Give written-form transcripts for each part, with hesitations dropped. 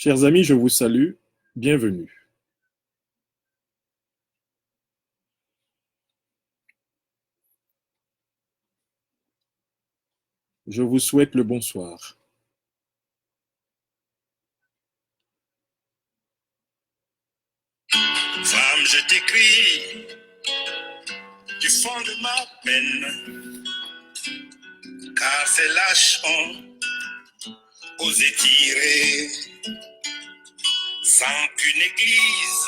Chers amis, je vous salue. Bienvenue. Je vous souhaite le bonsoir. Femme, je t'écris du fond de ma peine, car ces lâches ont osé tirer sans qu'une église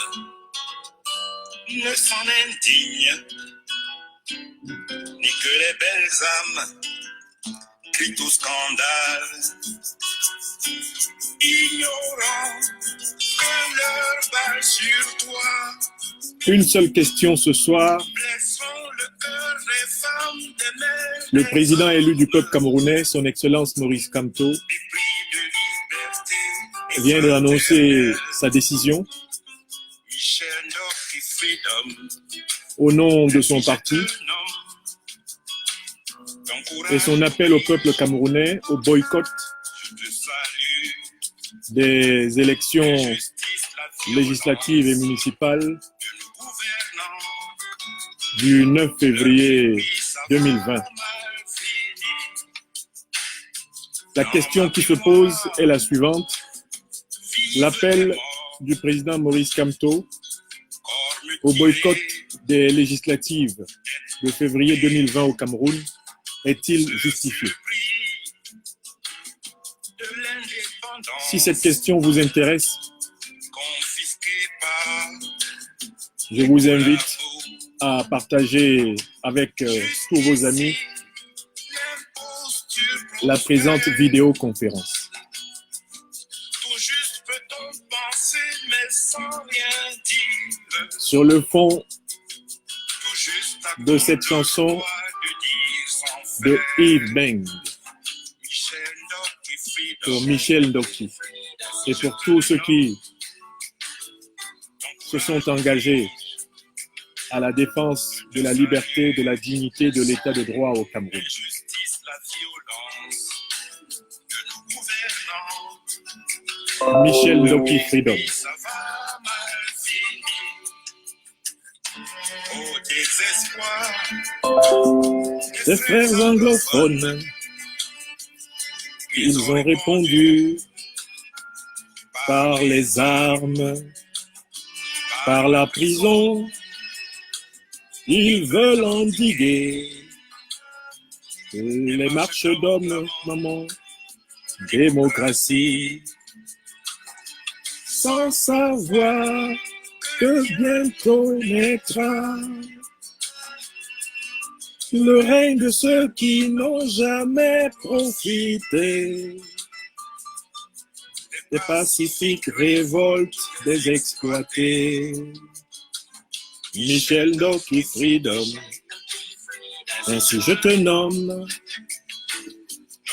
ne s'en indigne, ni que les belles âmes crient au scandale, ignorant que leur balle sur toi. Une seule question ce soir. Le président élu du peuple camerounais, son Excellence Maurice Kamto, vient d'annoncer sa décision au nom de son parti et son appel au peuple camerounais au boycott des élections législatives et municipales du 9 février 2020. La question qui se pose est la suivante. L'appel du président Maurice Kamto au boycott des législatives de février 2020 au Cameroun est-il justifié? Si cette question vous intéresse, je vous invite à partager avec tous vos amis la présente vidéoconférence. Sur le fond de cette chanson de Yves Beng pour Michel Ndoki et pour tous ceux qui se sont engagés à la défense de la liberté, de la dignité, de l'état de droit au Cameroun. Michel Ndoki Freedom. Ces frères anglophones, ils ont répondu par les armes, par la prison. Ils veulent endiguer les marches d'hommes, maman, démocratie, sans savoir que bientôt naîtra le règne de ceux qui n'ont jamais profité des pacifiques révoltes des exploités. Michel Ndoki Freedom, ainsi je te nomme,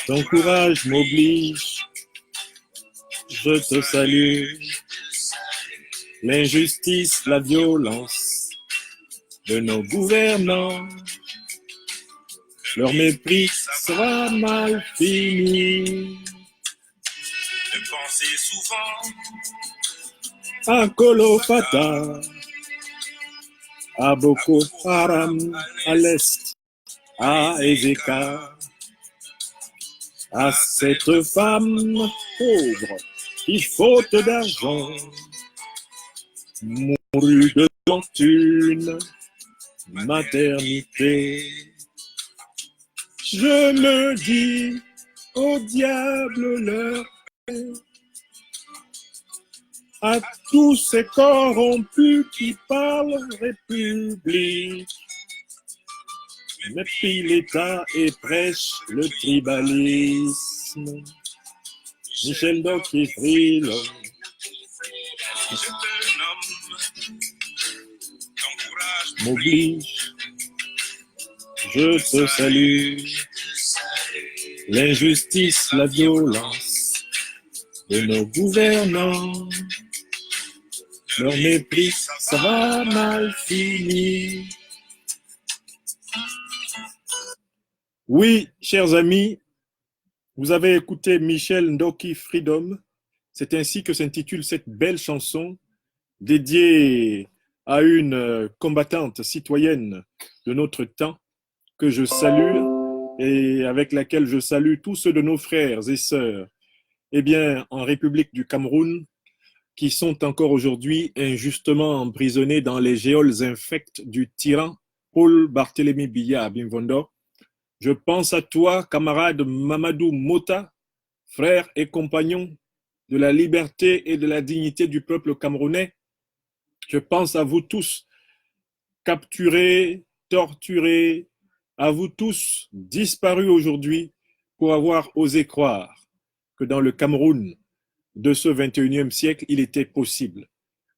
ton courage m'oblige, je te salue. L'injustice, la violence de nos gouvernants, leur mépris sera mal fini. De penser souvent à Kolofata, à Boko Haram à l'est, à Ezeka, à cette femme pauvre qui, faute d'argent, mourut de fortune, maternité. Je me dis, au diable leur paix, à tous ces corrompus qui parlent république, mais puis l'État et prêche le tribalisme. Michel Ndoki Freedom. M'oblige, je te salue. L'injustice, la violence de nos gouvernants, leur mépris, ça va mal finir. Oui, chers amis, vous avez écouté Michel Ndoki Freedom. C'est ainsi que s'intitule cette belle chanson dédiée à une combattante citoyenne de notre temps que je salue et avec laquelle je salue tous ceux de nos frères et sœurs, eh bien, en République du Cameroun, qui sont encore aujourd'hui injustement emprisonnés dans les geôles infectes du tyran Paul Barthélémy Biya à Bimvondo. Je pense à toi, camarade Mamadou Mota, frère et compagnon de la liberté et de la dignité du peuple camerounais. Je pense à vous tous, capturés, torturés, à vous tous, disparus aujourd'hui, pour avoir osé croire que dans le Cameroun de ce 21e siècle, il était possible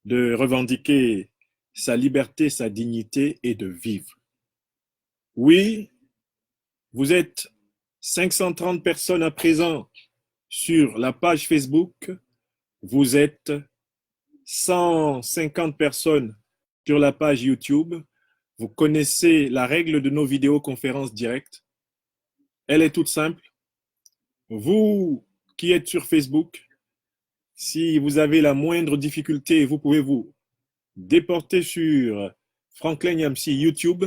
de revendiquer sa liberté, sa dignité et de vivre. Oui, vous êtes 530 personnes à présent sur la page Facebook, vous êtes 150 personnes sur la page YouTube. Vous connaissez la règle de nos vidéoconférences directes. Elle est toute simple. Vous qui êtes sur Facebook, si vous avez la moindre difficulté, vous pouvez vous déporter sur Franklin Yamsi YouTube,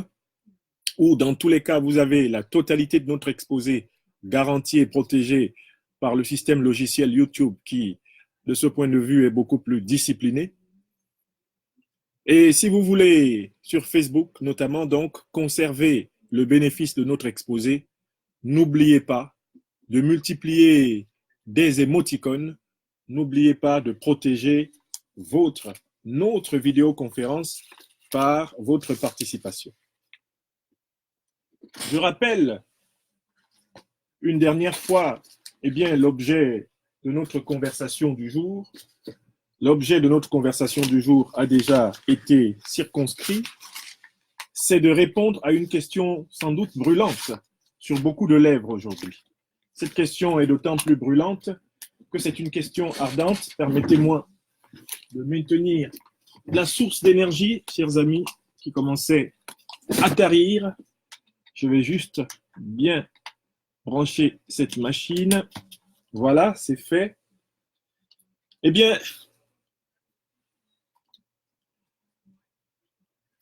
où dans tous les cas, vous avez la totalité de notre exposé garantie et protégée par le système logiciel YouTube qui, de ce point de vue, est beaucoup plus discipliné. Et si vous voulez, sur Facebook notamment, donc, conserver le bénéfice de notre exposé, n'oubliez pas de multiplier des émoticônes, n'oubliez pas de protéger notre vidéoconférence par votre participation. Je rappelle une dernière fois l'objet de notre conversation du jour. L'objet de notre conversation du jour a déjà été circonscrit. C'est de répondre à une question sans doute brûlante sur beaucoup de lèvres aujourd'hui. Cette question est d'autant plus brûlante que c'est une question ardente. Permettez-moi de maintenir la source d'énergie, chers amis, qui commençait à tarir. Je vais juste bien brancher cette machine. Voilà, c'est fait. Eh bien,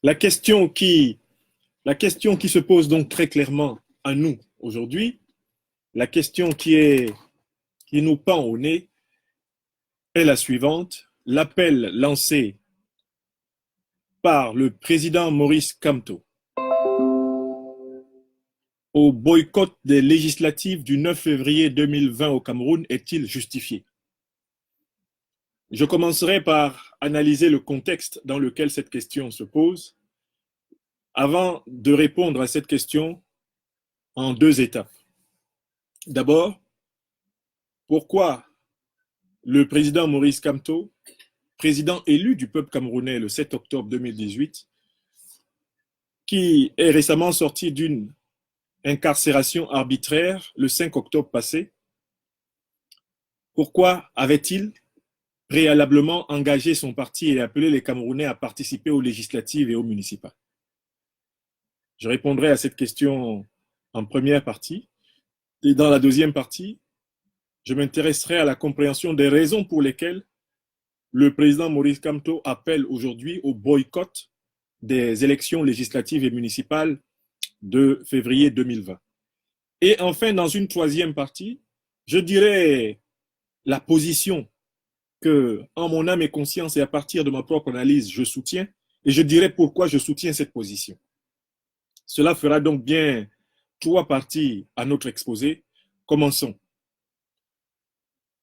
la question qui se pose donc très clairement à nous aujourd'hui, la question qui nous pend au nez est la suivante. L'appel lancé par le président Maurice Kamto au boycott des législatives du 9 février 2020 au Cameroun est-il justifié? Je commencerai par analyser le contexte dans lequel cette question se pose avant de répondre à cette question en deux étapes. D'abord, pourquoi le président Maurice Kamto, président élu du peuple camerounais le 7 octobre 2018, qui est récemment sorti d'une incarcération arbitraire le 5 octobre passé, pourquoi avait-il préalablement engagé son parti et appelé les Camerounais à participer aux législatives et aux municipales? Je répondrai à cette question en première partie. Et dans la deuxième partie, je m'intéresserai à la compréhension des raisons pour lesquelles le président Maurice Kamto appelle aujourd'hui au boycott des élections législatives et municipales de février 2020. Et enfin, dans une troisième partie, je dirai la position que, en mon âme et conscience et à partir de ma propre analyse, je soutiens, et je dirai pourquoi je soutiens cette position. Cela fera donc bien trois parties à notre exposé. Commençons.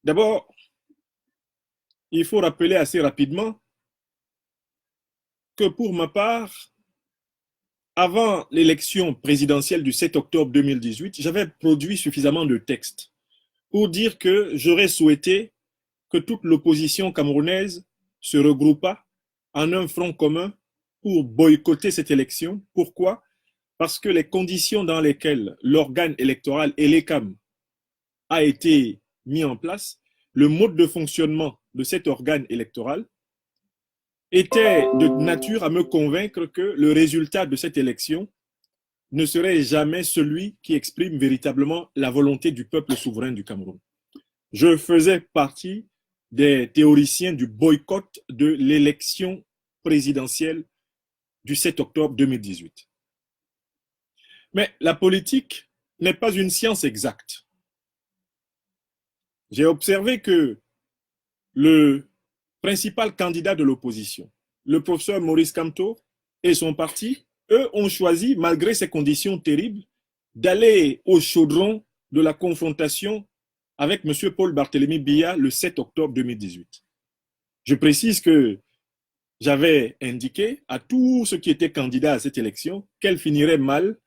D'abord, il faut rappeler assez rapidement que pour ma part, avant l'élection présidentielle du 7 octobre 2018, j'avais produit suffisamment de textes pour dire que j'aurais souhaité que toute l'opposition camerounaise se regroupât en un front commun pour boycotter cette élection. Pourquoi? Parce que les conditions dans lesquelles l'organe électoral et l'ECAM a été mis en place, le mode de fonctionnement de cet organe électoral était de nature à me convaincre que le résultat de cette élection ne serait jamais celui qui exprime véritablement la volonté du peuple souverain du Cameroun. Je faisais partie des théoriciens du boycott de l'élection présidentielle du 7 octobre 2018. Mais la politique n'est pas une science exacte. J'ai observé que le principal candidat de l'opposition, le professeur Maurice Kamto et son parti, eux ont choisi, malgré ces conditions terribles, d'aller au chaudron de la confrontation avec M. Paul Barthélémy Biya le 7 octobre 2018. Je précise que j'avais indiqué à tous ceux qui étaient candidats à cette élection qu'elle finirait mal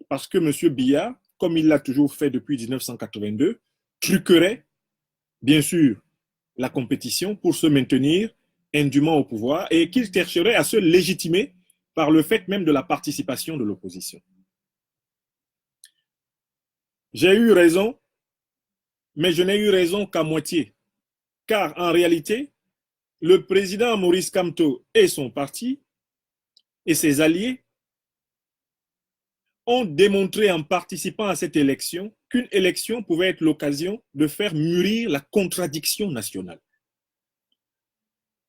parce que M. Biya, comme il l'a toujours fait depuis 1982, truquerait, bien sûr, la compétition pour se maintenir indûment au pouvoir et qu'il chercherait à se légitimer par le fait même de la participation de l'opposition. J'ai eu raison, mais je n'ai eu raison qu'à moitié, car en réalité, le président Maurice Kamto et son parti et ses alliés ont démontré en participant à cette élection qu'une élection pouvait être l'occasion de faire mûrir la contradiction nationale.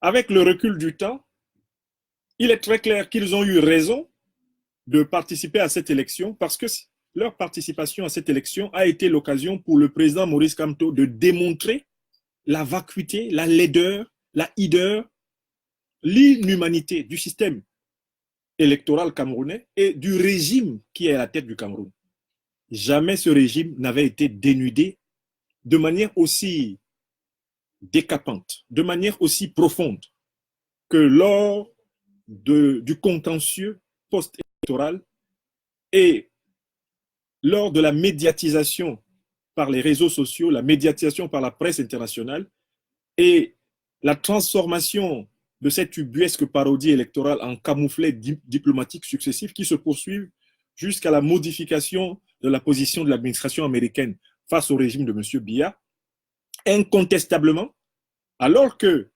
Avec le recul du temps, il est très clair qu'ils ont eu raison de participer à cette élection parce que leur participation à cette élection a été l'occasion pour le président Maurice Kamto de démontrer la vacuité, la laideur, la hideur, l'inhumanité du système électoral camerounais et du régime qui est à la tête du Cameroun. Jamais ce régime n'avait été dénudé de manière aussi décapante, de manière aussi profonde que lors du contentieux post-électoral et lors de la médiatisation par les réseaux sociaux, la médiatisation par la presse internationale et la transformation de cette ubuesque parodie électorale en camouflet diplomatique successif qui se poursuivent jusqu'à la modification de la position de l'administration américaine face au régime de M. Biya, incontestablement, alors que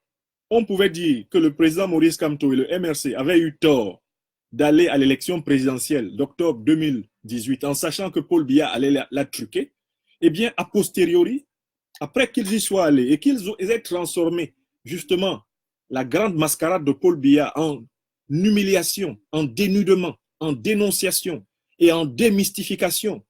on pouvait dire que le président Maurice Kamto et le MRC avaient eu tort d'aller à l'élection présidentielle d'octobre 2018 en sachant que Paul Biya allait la truquer, eh bien, a posteriori, après qu'ils y soient allés et qu'ils aient transformé justement la grande mascarade de Paul Biya en humiliation, en dénudement, en dénonciation et en démystification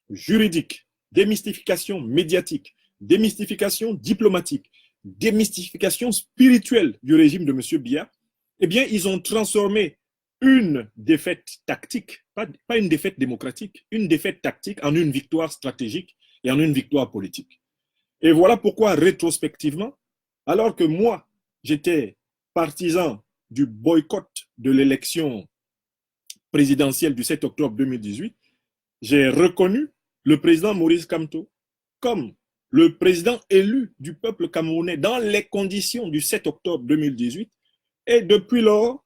juridique, démystification médiatique, démystification diplomatique, démystification spirituelle du régime de M. Biya, eh bien, ils ont transformé une défaite tactique, pas une défaite démocratique, une défaite tactique en une victoire stratégique et en une victoire politique. Et voilà pourquoi, rétrospectivement, alors que moi, j'étais partisan du boycott de l'élection présidentielle du 7 octobre 2018, j'ai reconnu le président Maurice Kamto comme le président élu du peuple camerounais dans les conditions du 7 octobre 2018. Et depuis lors,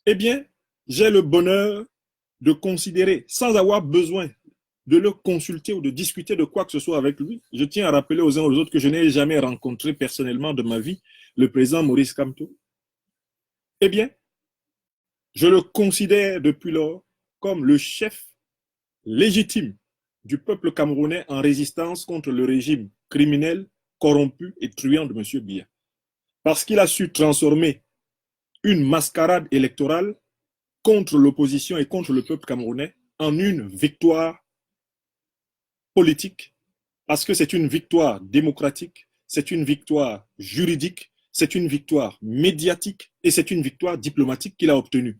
eh bien, j'ai le bonheur de considérer, sans avoir besoin de le consulter ou de discuter de quoi que ce soit avec lui. Je tiens à rappeler aux uns aux autres que je n'ai jamais rencontré personnellement de ma vie le président Maurice Kamto. Eh bien, je le considère depuis lors comme le chef légitime du peuple camerounais en résistance contre le régime criminel, corrompu et truand de M. Biya. Parce qu'il a su transformer une mascarade électorale contre l'opposition et contre le peuple camerounais en une victoire politique, parce que c'est une victoire démocratique, c'est une victoire juridique, c'est une victoire médiatique et c'est une victoire diplomatique qu'il a obtenue.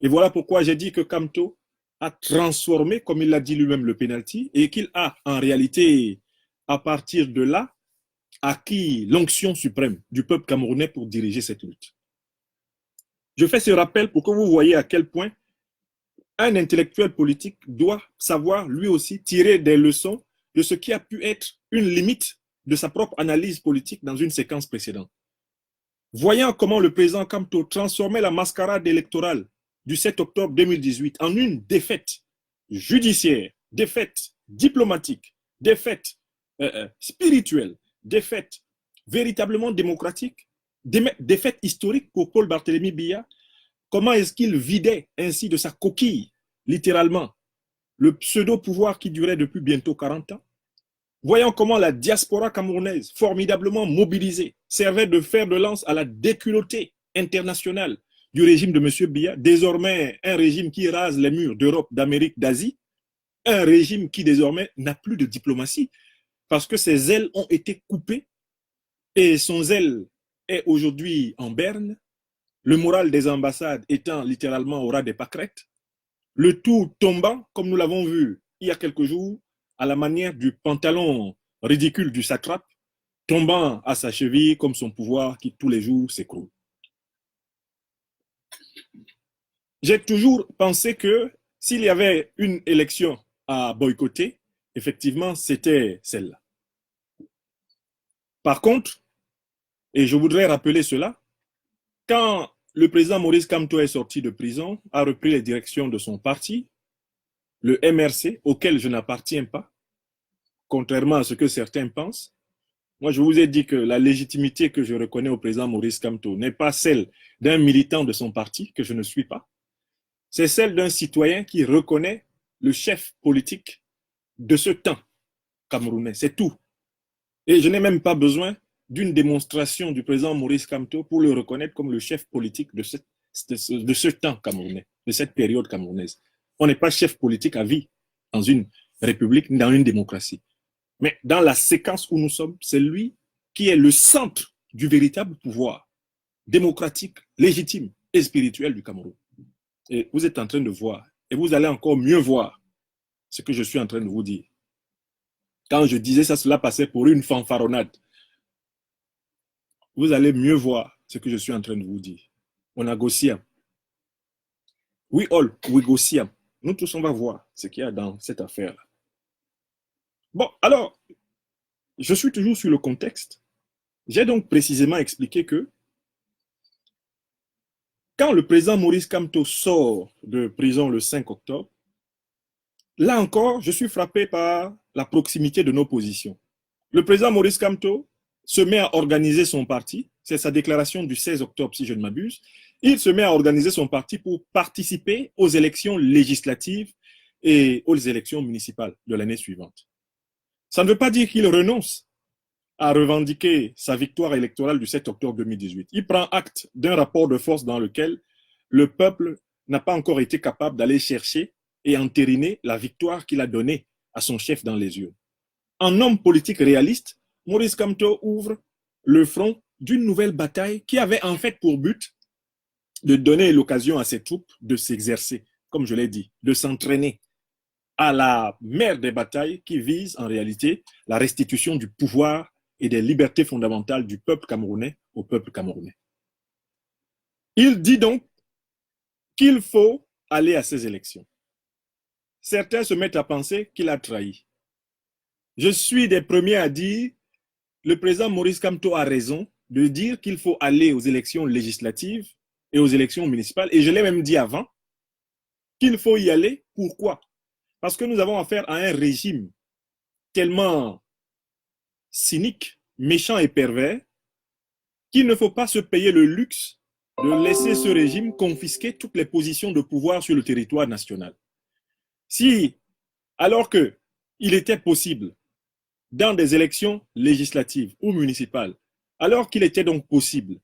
Et voilà pourquoi j'ai dit que Kamto a transformé, comme il l'a dit lui-même, le penalty et qu'il a en réalité, à partir de là, acquis l'onction suprême du peuple camerounais pour diriger cette lutte. Je fais ce rappel pour que vous voyez à quel point un intellectuel politique doit savoir lui aussi tirer des leçons de ce qui a pu être une limite de sa propre analyse politique dans une séquence précédente. Voyant comment le président Kamto transformait la mascarade électorale du 7 octobre 2018 en une défaite judiciaire, défaite diplomatique, défaite spirituelle, défaite véritablement démocratique, défaite historique pour Paul Barthélémy Biya, comment est-ce qu'il vidait ainsi de sa coquille, littéralement, le pseudo-pouvoir qui durait depuis bientôt 40 ans? Voyons comment la diaspora camerounaise, formidablement mobilisée, servait de fer de lance à la déculottée internationale du régime de M. Biya, désormais un régime qui rase les murs d'Europe, d'Amérique, d'Asie, un régime qui désormais n'a plus de diplomatie parce que ses ailes ont été coupées et son zèle est aujourd'hui en berne, le moral des ambassades étant littéralement au ras des pâquerettes, le tout tombant, comme nous l'avons vu il y a quelques jours, à la manière du pantalon ridicule du satrape, tombant à sa cheville comme son pouvoir qui tous les jours s'écroule. J'ai toujours pensé que s'il y avait une élection à boycotter, effectivement, c'était celle-là. Par contre, et je voudrais rappeler cela, quand le président Maurice Kamto est sorti de prison, a repris les directions de son parti, le MRC, auquel je n'appartiens pas, contrairement à ce que certains pensent. Moi, je vous ai dit que la légitimité que je reconnais au président Maurice Kamto n'est pas celle d'un militant de son parti, que je ne suis pas. C'est celle d'un citoyen qui reconnaît le chef politique de ce temps camerounais. C'est tout. Et je n'ai même pas besoin d'une démonstration du président Maurice Kamto pour le reconnaître comme le chef politique de ce temps camerounais, de cette période camerounaise. On n'est pas chef politique à vie dans une république ni dans une démocratie. Mais dans la séquence où nous sommes, c'est lui qui est le centre du véritable pouvoir démocratique, légitime et spirituel du Cameroun. Et vous êtes en train de voir, et vous allez encore mieux voir ce que je suis en train de vous dire. Quand je disais ça, cela passait pour une fanfaronnade. Vous allez mieux voir ce que je suis en train de vous dire. On a Gossiam. We all, we Gossiam. Nous tous, on va voir ce qu'il y a dans cette affaire-là. Bon, alors, je suis toujours sur le contexte. J'ai donc précisément expliqué que quand le président Maurice Kamto sort de prison le 5 octobre, là encore, je suis frappé par la proximité de nos positions. Le président Maurice Kamto se met à organiser son parti, c'est sa déclaration du 16 octobre si je ne m'abuse, il se met à organiser son parti pour participer aux élections législatives et aux élections municipales de l'année suivante. Ça ne veut pas dire qu'il renonce à revendiquer sa victoire électorale du 7 octobre 2018. Il prend acte d'un rapport de force dans lequel le peuple n'a pas encore été capable d'aller chercher et entériner la victoire qu'il a donnée à son chef dans les urnes. En homme politique réaliste, Maurice Kamto ouvre le front d'une nouvelle bataille qui avait en fait pour but de donner l'occasion à ses troupes de s'exercer, comme je l'ai dit, de s'entraîner à la mère des batailles qui vise en réalité la restitution du pouvoir et des libertés fondamentales du peuple camerounais au peuple camerounais. Il dit donc qu'il faut aller à ces élections. Certains se mettent à penser qu'il a trahi. Je suis des premiers à dire le président Maurice Kamto a raison de dire qu'il faut aller aux élections législatives et aux élections municipales. Et je l'ai même dit avant qu'il faut y aller. Pourquoi? Parce que nous avons affaire à un régime tellement cynique, méchant et pervers qu'il ne faut pas se payer le luxe de laisser ce régime confisquer toutes les positions de pouvoir sur le territoire national. Si, alors qu'il était possible dans des élections législatives ou municipales, alors qu'il était donc possible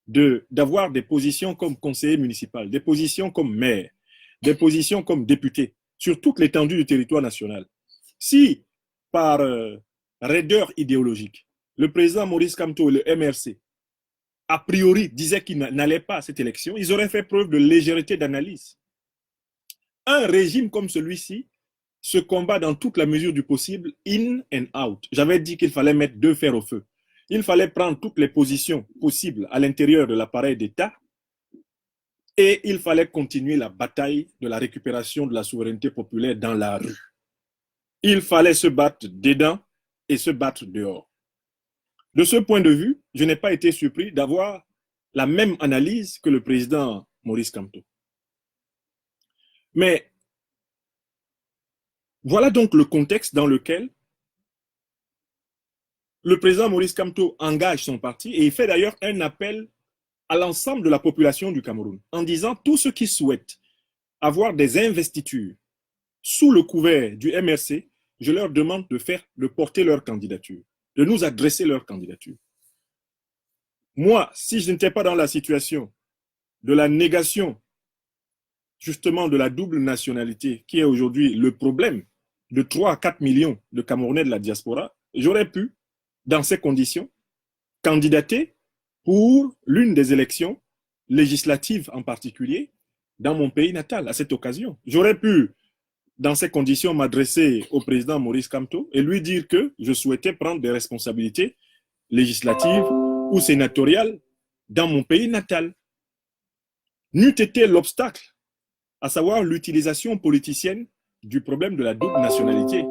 d'avoir des positions comme conseiller municipal, des positions comme maire, des positions comme député sur toute l'étendue du territoire national, si par raideur idéologique, le président Maurice Kamto et le MRC, a priori, disaient qu'ils n'allaient pas à cette élection, ils auraient fait preuve de légèreté d'analyse. Un régime comme celui-ci se combat dans toute la mesure du possible, in and out. J'avais dit qu'il fallait mettre deux fers au feu. Il fallait prendre toutes les positions possibles à l'intérieur de l'appareil d'État et il fallait continuer la bataille de la récupération de la souveraineté populaire dans la rue. Il fallait se battre dedans et se battre dehors. De ce point de vue, je n'ai pas été surpris d'avoir la même analyse que le président Maurice Kamto. Mais voilà donc le contexte dans lequel le président Maurice Kamto engage son parti et il fait d'ailleurs un appel à l'ensemble de la population du Cameroun en disant tous ceux qui souhaitent avoir des investitures sous le couvert du MRC je leur demande de porter leur candidature, de nous adresser leur candidature. Moi, si je n'étais pas dans la situation de la négation, justement, de la double nationalité, qui est aujourd'hui le problème de 3 à 4 millions de Camerounais de la diaspora, j'aurais pu, dans ces conditions, candidater pour l'une des élections législatives en particulier dans mon pays natal à cette occasion. J'aurais pu, dans ces conditions, m'adresser au président Maurice Kamto et lui dire que je souhaitais prendre des responsabilités législatives ou sénatoriales dans mon pays natal. N'eût été l'obstacle, à savoir l'utilisation politicienne du problème de la double nationalité,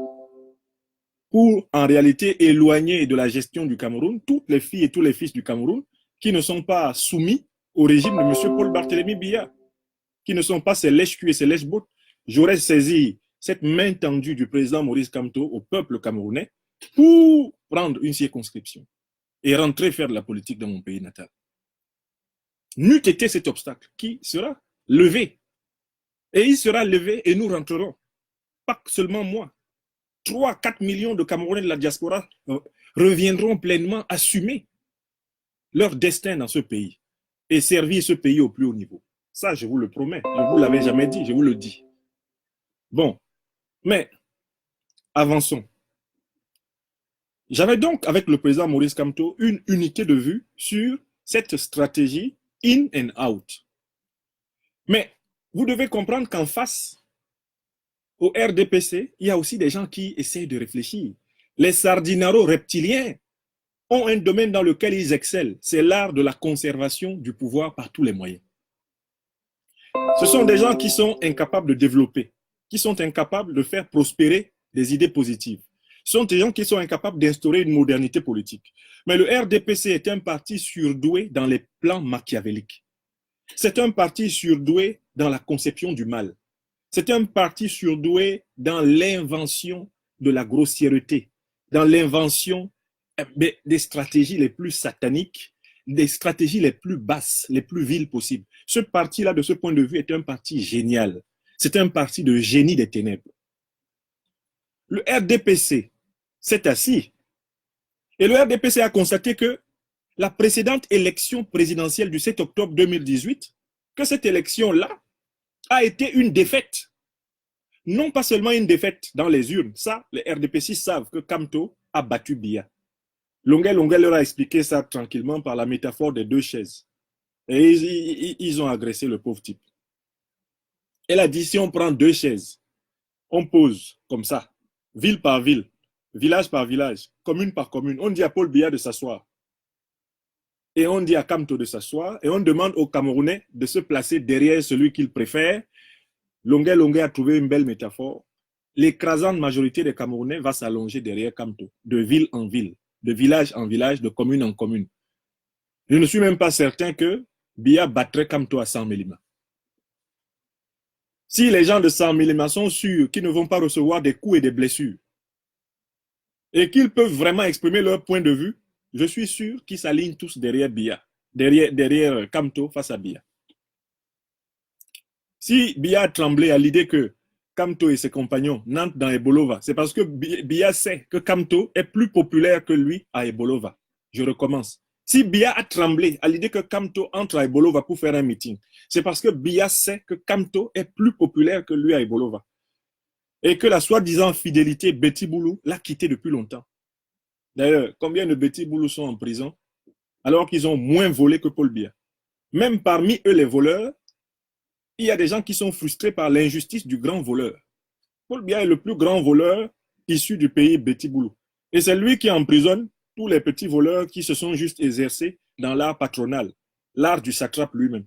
pour en réalité éloigner de la gestion du Cameroun toutes les filles et tous les fils du Cameroun qui ne sont pas soumis au régime de M. Paul Barthélémy Biya, qui ne sont pas ces lèches-culs et ces lèches-bottes. J'aurais saisi cette main tendue du président Maurice Kamto au peuple camerounais pour prendre une circonscription et rentrer faire de la politique dans mon pays natal. N'eût été cet obstacle qui sera levé. Et il sera levé et nous rentrerons. Pas seulement moi. 3 à 4 millions de Camerounais de la diaspora reviendront pleinement assumer leur destin dans ce pays et servir ce pays au plus haut niveau. Ça, je vous le promets. Je ne vous l'avais jamais dit, je vous le dis. Bon, mais avançons. J'avais donc, avec le président Maurice Kamto, une unité de vue sur cette stratégie in and out. Mais vous devez comprendre qu'en face, au RDPC, il y a aussi des gens qui essayent de réfléchir. Les sardinaros reptiliens ont un domaine dans lequel ils excellent. C'est l'art de la conservation du pouvoir par tous les moyens. Ce sont des gens qui sont incapables de développer, qui sont incapables de faire prospérer des idées positives. Ce sont des gens qui sont incapables d'instaurer une modernité politique. Mais le RDPC est un parti surdoué dans les plans machiavéliques. C'est un parti surdoué dans la conception du mal. C'est un parti surdoué dans l'invention de la grossièreté, dans l'invention des stratégies les plus sataniques, des stratégies les plus basses, les plus viles possibles. Ce parti-là, de ce point de vue, est un parti génial. C'est un parti de génie des ténèbres. Le RDPC s'est assis et le RDPC a constaté que la précédente élection présidentielle du 7 octobre 2018, que cette élection-là a été une défaite. Non pas seulement une défaite dans les urnes, ça, les RDPC savent que Kamto a battu Biya. Longuet leur a expliqué ça tranquillement par la métaphore des 2 chaises. Et ils ont agressé le pauvre type. Elle a dit, si on prend 2 chaises, on pose comme ça, ville par ville, village par village, commune par commune. On dit à Paul Biya de s'asseoir. Et on dit à Kamto de s'asseoir. Et on demande aux Camerounais de se placer derrière celui qu'ils préfèrent. Longuet a trouvé une belle métaphore. L'écrasante majorité des Camerounais va s'allonger derrière Kamto, de ville en ville, de village en village, de commune en commune. Je ne suis même pas certain que Biya battrait Kamto à 100 millimètres. Si les gens de 100 millimètres sont sûrs qu'ils ne vont pas recevoir des coups et des blessures, et qu'ils peuvent vraiment exprimer leur point de vue, je suis sûr qu'ils s'alignent tous derrière Biya, derrière Kamto face à Biya. Si Biya a tremblé à l'idée que Kamto et ses compagnons n'entrent dans Ebolova, c'est parce que Biya sait que Kamto est plus populaire que lui à Ebolova. Je recommence. Si Biya a tremblé à l'idée que Kamto entre à Ebolova pour faire un meeting, c'est parce que Biya sait que Kamto est plus populaire que lui à Ebolova. Et que la soi-disant fidélité Betty Boulou l'a quitté depuis longtemps. D'ailleurs, combien de Betty Boulou sont en prison alors qu'ils ont moins volé que Paul Biya? Même parmi eux, les voleurs, il y a des gens qui sont frustrés par l'injustice du grand voleur. Paul Biya est le plus grand voleur issu du pays Betty Boulou. Et c'est lui qui emprisonne tous les petits voleurs qui se sont juste exercés dans l'art patronal, l'art du satrape lui-même.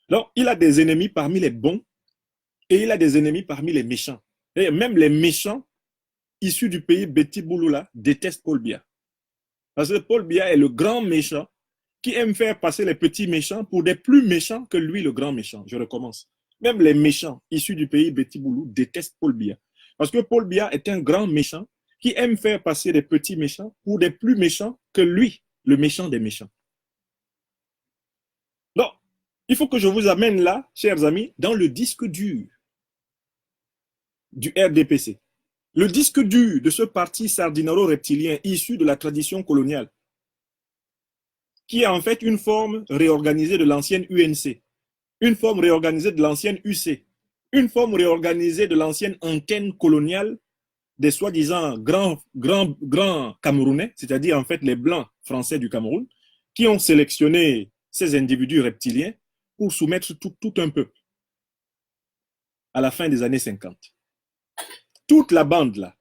Donc, il a des ennemis parmi les bons et il a des ennemis parmi les méchants. Et même les méchants issus du pays Betty Boulou là détestent Paul Biya. Parce que Paul Biya est le grand méchant qui aime faire passer les petits méchants pour des plus méchants que lui, le grand méchant. Je recommence. Même les méchants issus du pays Betty Boulou détestent Paul Biya. Parce que Paul Biya est un grand méchant qui aime faire passer des petits méchants pour des plus méchants que lui, le méchant des méchants. Donc, il faut que je vous amène là, chers amis, dans le disque dur du RDPC. Le disque dur de ce parti sardinaro-reptilien issu de la tradition coloniale, qui est en fait une forme réorganisée de l'ancienne UNC, une forme réorganisée de l'ancienne UC, une forme réorganisée de l'ancienne antenne coloniale des soi-disant grands Camerounais, c'est-à-dire en fait les Blancs français du Cameroun, qui ont sélectionné ces individus reptiliens pour soumettre tout un peuple à la fin des années 50. Toute la bande là,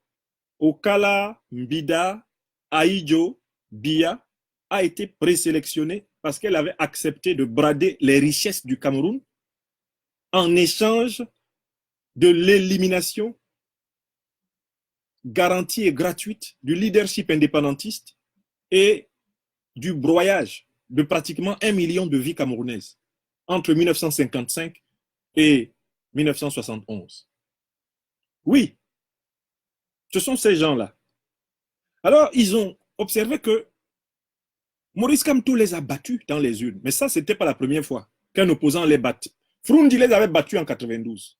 Okala, Mbida, Aïdjo, Bia, a été présélectionnée parce qu'elle avait accepté de brader les richesses du Cameroun en échange de l'élimination garantie et gratuite du leadership indépendantiste et du broyage de pratiquement 1 million de vies camerounaises entre 1955 et 1971. Oui, ce sont ces gens-là. Alors, ils ont observé que Maurice Kamto les a battus dans les urnes. Mais ça, ce n'était pas la première fois qu'un opposant les batte. Frundi les avait battus en 92.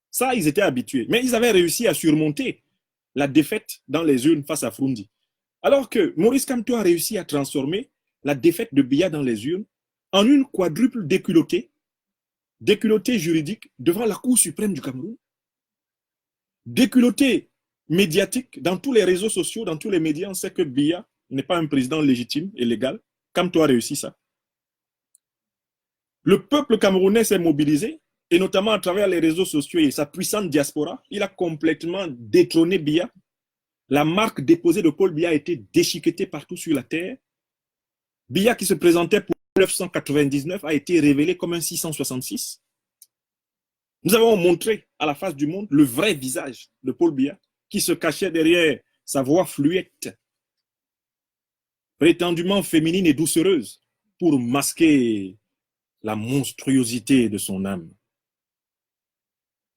Ça, ils étaient habitués. Mais ils avaient réussi à surmonter la défaite dans les urnes face à Frundi. Alors que Maurice Kamto a réussi à transformer la défaite de Biya dans les urnes en une quadruple déculottée juridique devant la Cour suprême du Cameroun, déculottée médiatique dans tous les réseaux sociaux, dans tous les médias. On sait que Biya n'est pas un président légitime et légal. Kamto a réussi ça. Le peuple camerounais s'est mobilisé, et notamment à travers les réseaux sociaux et sa puissante diaspora. Il a complètement détrôné Biya. La marque déposée de Paul Biya a été déchiquetée partout sur la terre. Biya, qui se présentait pour 999, a été révélé comme un 666. Nous avons montré à la face du monde le vrai visage de Paul Biya, qui se cachait derrière sa voix fluette, prétendument féminine et doucereuse, pour masquer la monstruosité de son âme,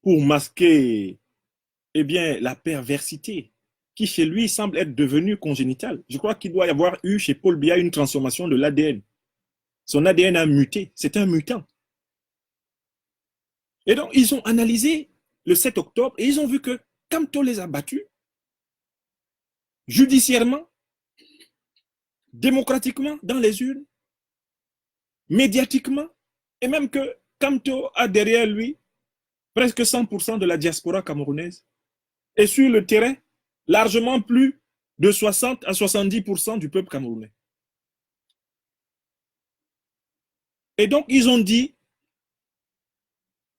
pour masquer la perversité qui chez lui semble être devenue congénitale. Je crois qu'il doit y avoir eu chez Paul Biya une transformation de l'ADN. Son ADN a muté, c'est un mutant. Et donc, ils ont analysé le 7 octobre et ils ont vu que Kamto les a battus judiciairement, démocratiquement dans les urnes, médiatiquement, et même que Kamto a derrière lui presque 100% de la diaspora camerounaise. Et sur le terrain, largement plus de 60 à 70% du peuple camerounais. Et donc, ils ont dit,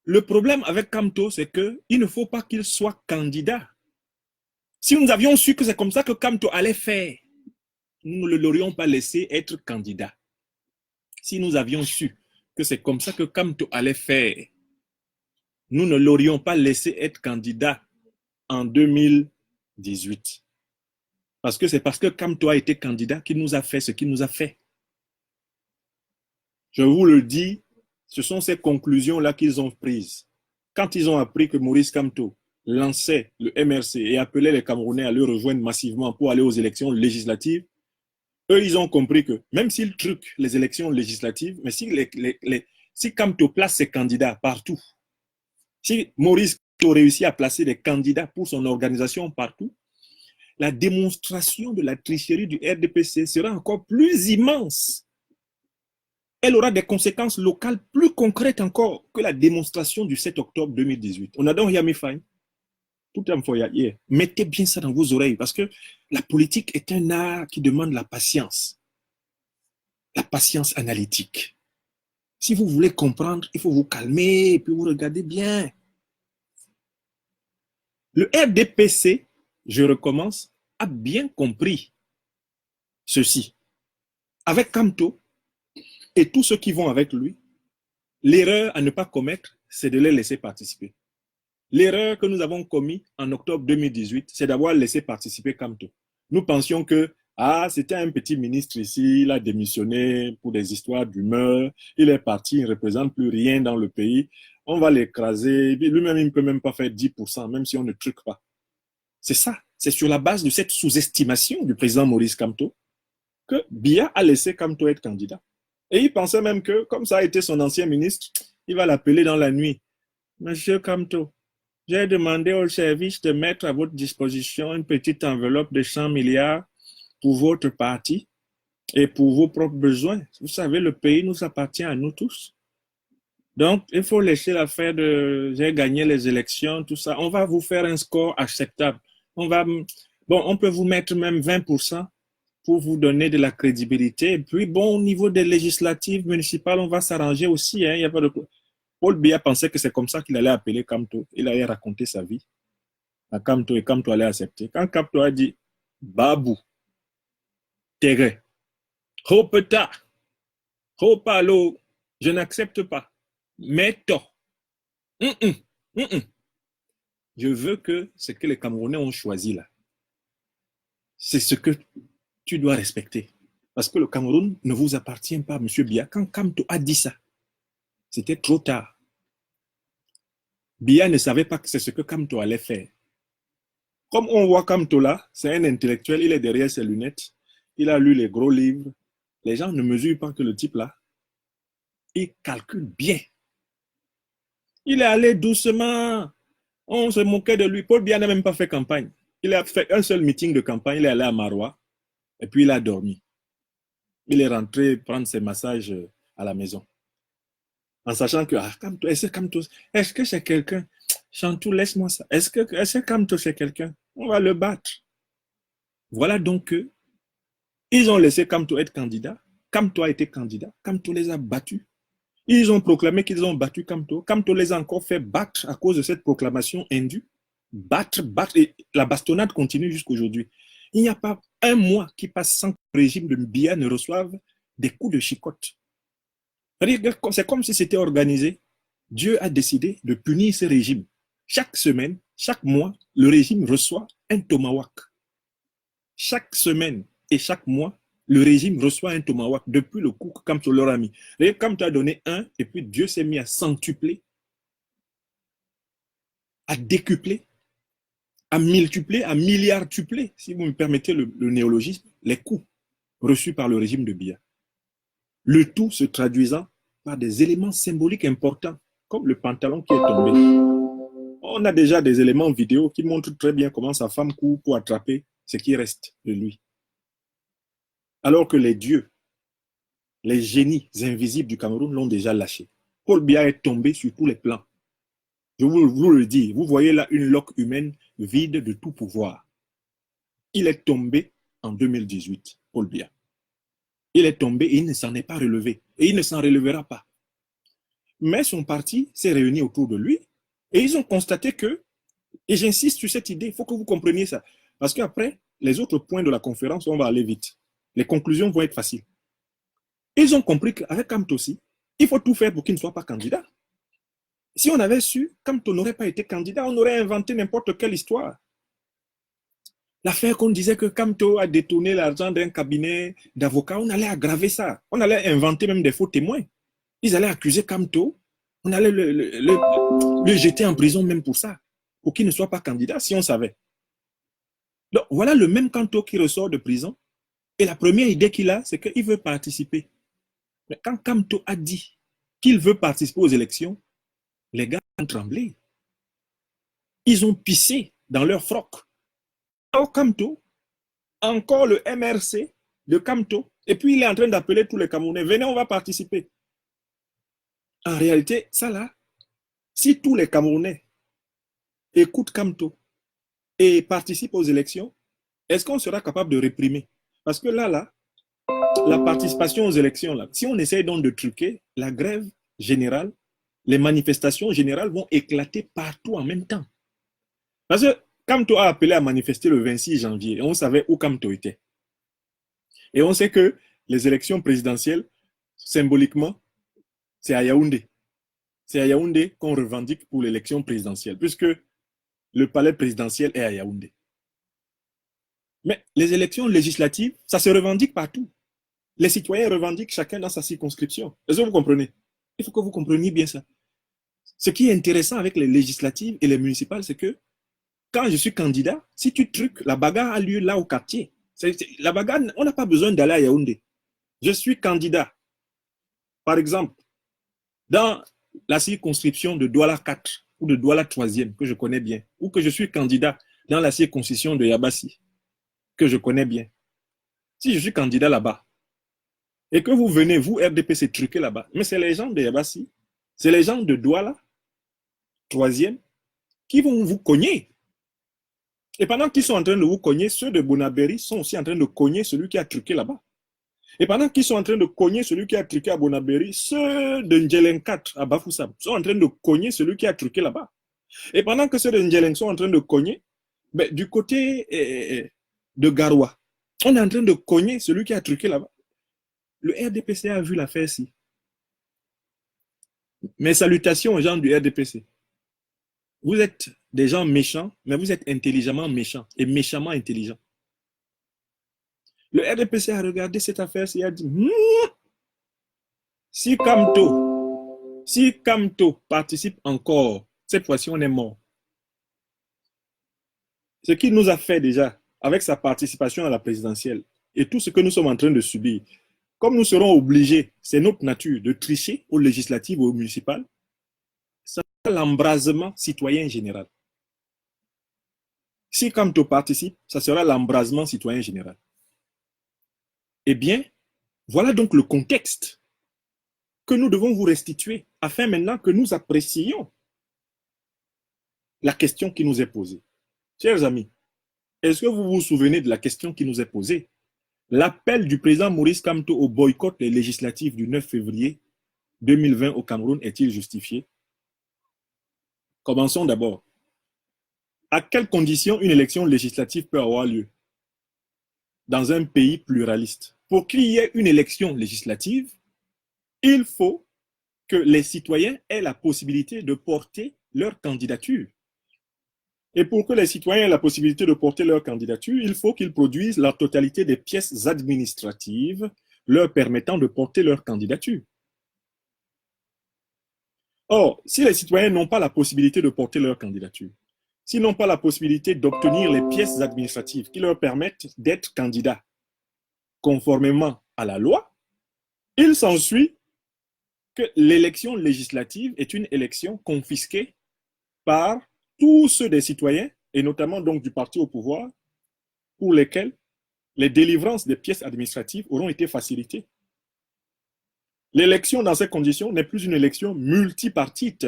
le problème avec Kamto, c'est qu'il ne faut pas qu'il soit candidat. Si nous avions su que c'est comme ça que Kamto allait faire, nous ne l'aurions pas laissé être candidat. Si nous avions su que c'est comme ça que Kamto allait faire, nous ne l'aurions pas laissé être candidat en 2018. Parce que c'est parce que Kamto a été candidat qu'il nous a fait ce qu'il nous a fait. Je vous le dis, ce sont ces conclusions-là qu'ils ont prises. Quand ils ont appris que Maurice Kamto lançait le MRC et appelait les Camerounais à le rejoindre massivement pour aller aux élections législatives, eux, ils ont compris que même s'ils truquent les élections législatives, mais si Kamto place ses candidats partout, si Maurice Kamto réussit à placer des candidats pour son organisation partout, la démonstration de la tricherie du RDPC sera encore plus immense. Elle aura des conséquences locales plus concrètes encore que la démonstration du 7 octobre 2018. On a donc Yami Faye. Tout un foyer. Mettez bien ça dans vos oreilles parce que la politique est un art qui demande la patience analytique. Si vous voulez comprendre, il faut vous calmer et puis vous regardez bien. Le RDPC, je recommence, a bien compris ceci. Avec Kamto et tous ceux qui vont avec lui, l'erreur à ne pas commettre, c'est de les laisser participer. L'erreur que nous avons commise en octobre 2018, c'est d'avoir laissé participer Kamto. Nous pensions que c'était un petit ministre ici, il a démissionné pour des histoires d'humeur, il est parti, il ne représente plus rien dans le pays, on va l'écraser, lui-même il ne peut même pas faire 10%, même si on ne truque pas. C'est ça, c'est sur la base de cette sous-estimation du président Maurice Kamto que Biya a laissé Kamto être candidat. Et il pensait même que, comme ça a été son ancien ministre, il va l'appeler dans la nuit. Monsieur Kamto, j'ai demandé au service de mettre à votre disposition une petite enveloppe de 100 milliards pour votre parti et pour vos propres besoins. Vous savez, le pays nous appartient à nous tous. Donc, il faut laisser l'affaire de j'ai gagné les élections, tout ça. On va vous faire un score acceptable. On peut vous mettre même 20% pour vous donner de la crédibilité. Et puis, bon, au niveau des législatives municipales, on va s'arranger aussi. Hein, il y a pas de... Paul Biya pensait que c'est comme ça qu'il allait appeler Kamto. Il allait raconter sa vie à Kamto et Kamto allait accepter. Quand Kamto a dit Babou, Tere, Hopeta, Hopalo, je n'accepte pas. Meto. Je veux que ce que les Camerounais ont choisi là, c'est ce que tu dois respecter. Parce que le Cameroun ne vous appartient pas, M. Biya. Quand Kamto a dit ça, c'était trop tard. Biya ne savait pas que c'est ce que Kamto allait faire. Comme on voit Kamto là, c'est un intellectuel, il est derrière ses lunettes, il a lu les gros livres. Les gens ne mesurent pas que le type là, il calcule bien. Il est allé doucement. On se moquait de lui. Paul Biya n'a même pas fait campagne. Il a fait un seul meeting de campagne. Il est allé à Maroua et puis il a dormi. Il est rentré prendre ses massages à la maison. En sachant que, Kamto, est-ce que c'est quelqu'un? Chantou, laisse-moi ça. Est-ce que Kamto c'est quelqu'un? On va le battre. Voilà donc que ils ont laissé Kamto être candidat. Kamto a été candidat. Kamto les a battus. Ils ont proclamé qu'ils ont battu Kamto. Kamto les a encore fait battre à cause de cette proclamation indue. Battre. Et la bastonnade continue jusqu'aujourd'hui. Il n'y a pas un mois qui passe sans que le régime de Biya ne reçoive des coups de chicotte. C'est comme si c'était organisé. Dieu a décidé de punir ce régime. Chaque semaine, chaque mois, le régime reçoit un tomahawk. Chaque semaine et chaque mois, le régime reçoit un tomahawk depuis le coup que Kamto leur a mis. Kamto a donné un, et puis Dieu s'est mis à centupler, à décupler, à multipler, à milliardupler, si vous me permettez le néologisme, les coups reçus par le régime de Biya. Le tout se traduisant par des éléments symboliques importants, comme le pantalon qui est tombé. On a déjà des éléments vidéo qui montrent très bien comment sa femme court pour attraper ce qui reste de lui. Alors que les dieux, les génies invisibles du Cameroun l'ont déjà lâché. Paul Biya est tombé sur tous les plans. Je vous le dis, vous voyez là une loque humaine vide de tout pouvoir. Il est tombé en 2018, Paul Biya. Il est tombé et il ne s'en est pas relevé. Et il ne s'en relèvera pas. Mais son parti s'est réuni autour de lui et ils ont constaté que, et j'insiste sur cette idée, il faut que vous compreniez ça. Parce qu'après, les autres points de la conférence, on va aller vite. Les conclusions vont être faciles. Ils ont compris qu'avec Kamto aussi, il faut tout faire pour qu'il ne soit pas candidat. Si on avait su, Kamto n'aurait pas été candidat, on aurait inventé n'importe quelle histoire. L'affaire qu'on disait que Kamto a détourné l'argent d'un cabinet d'avocats, on allait aggraver ça. On allait inventer même des faux témoins. Ils allaient accuser Kamto, on allait le jeter en prison même pour ça, pour qu'il ne soit pas candidat, si on savait. Donc voilà le même Kamto qui ressort de prison. Et la première idée qu'il a, c'est qu'il veut participer. Mais quand Kamto a dit qu'il veut participer aux élections, les gars ont tremblé. Ils ont pissé dans leur froc. Au Kamto, encore le MRC de Kamto, et puis il est en train d'appeler tous les Camerounais, venez, on va participer. En réalité, ça là, si tous les Camerounais écoutent Kamto et participent aux élections, est-ce qu'on sera capable de réprimer? Parce que là, la participation aux élections, là, si on essaye donc de truquer, la grève générale, les manifestations générales vont éclater partout en même temps. Parce que Kamto a appelé à manifester le 26 janvier et on savait où Kamto était. Et on sait que les élections présidentielles, symboliquement, c'est à Yaoundé. C'est à Yaoundé qu'on revendique pour l'élection présidentielle, puisque le palais présidentiel est à Yaoundé. Mais les élections législatives, ça se revendique partout. Les citoyens revendiquent chacun dans sa circonscription. Est-ce que vous comprenez? Il faut que vous compreniez bien ça. Ce qui est intéressant avec les législatives et les municipales, c'est que quand je suis candidat, si tu truques, la bagarre a lieu là au quartier. La bagarre, on n'a pas besoin d'aller à Yaoundé. Je suis candidat. Par exemple, dans la circonscription de Douala 4, ou de Douala troisième, que je connais bien, ou que je suis candidat dans la circonscription de Yabassi, que je connais bien, si je suis candidat là-bas, et que vous venez, vous, RDPC, truquer là-bas, mais c'est les gens de Yabassi, c'est les gens de Douala, troisième, qui vont vous cogner. Et pendant qu'ils sont en train de vous cogner, ceux de Bonaberi sont aussi en train de cogner celui qui a truqué là-bas. Et pendant qu'ils sont en train de cogner celui qui a truqué à Bonaberi, ceux de Ndjeleng 4 à Bafoussam sont en train de cogner celui qui a truqué là-bas. Et pendant que ceux de Ndjeleng sont en train de cogner, ben, du côté de Garoua, on est en train de cogner celui qui a truqué là-bas. Le RDPC a vu l'affaire-ci. Mes salutations aux gens du RDPC. Vous êtes des gens méchants, mais vous êtes intelligemment méchants et méchamment intelligents. Le RDPC a regardé cette affaire-ci et a dit si Kamto participe encore, cette fois-ci on est mort. Ce qu'il nous a fait déjà avec sa participation à la présidentielle et tout ce que nous sommes en train de subir, comme nous serons obligés, c'est notre nature, de tricher aux législatives ou aux municipales, ça sera l'embrasement citoyen général. Si Kamto participe, ça sera l'embrasement citoyen général. Eh bien, voilà donc le contexte que nous devons vous restituer afin maintenant que nous apprécions la question qui nous est posée. Chers amis, est-ce que vous vous souvenez de la question qui nous est posée? L'appel du président Maurice Kamto au boycott des législatives du 9 février 2020 au Cameroun est-il justifié? Commençons d'abord. À quelles conditions une élection législative peut avoir lieu dans un pays pluraliste? Pour qu'il y ait une élection législative, il faut que les citoyens aient la possibilité de porter leur candidature. Et pour que les citoyens aient la possibilité de porter leur candidature, il faut qu'ils produisent la totalité des pièces administratives leur permettant de porter leur candidature. Or, si les citoyens n'ont pas la possibilité de porter leur candidature, s'ils n'ont pas la possibilité d'obtenir les pièces administratives qui leur permettent d'être candidats conformément à la loi, il s'ensuit que l'élection législative est une élection confisquée par tous ceux des citoyens, et notamment donc du parti au pouvoir, pour lesquels les délivrances des pièces administratives auront été facilitées. L'élection dans ces conditions n'est plus une élection multipartite.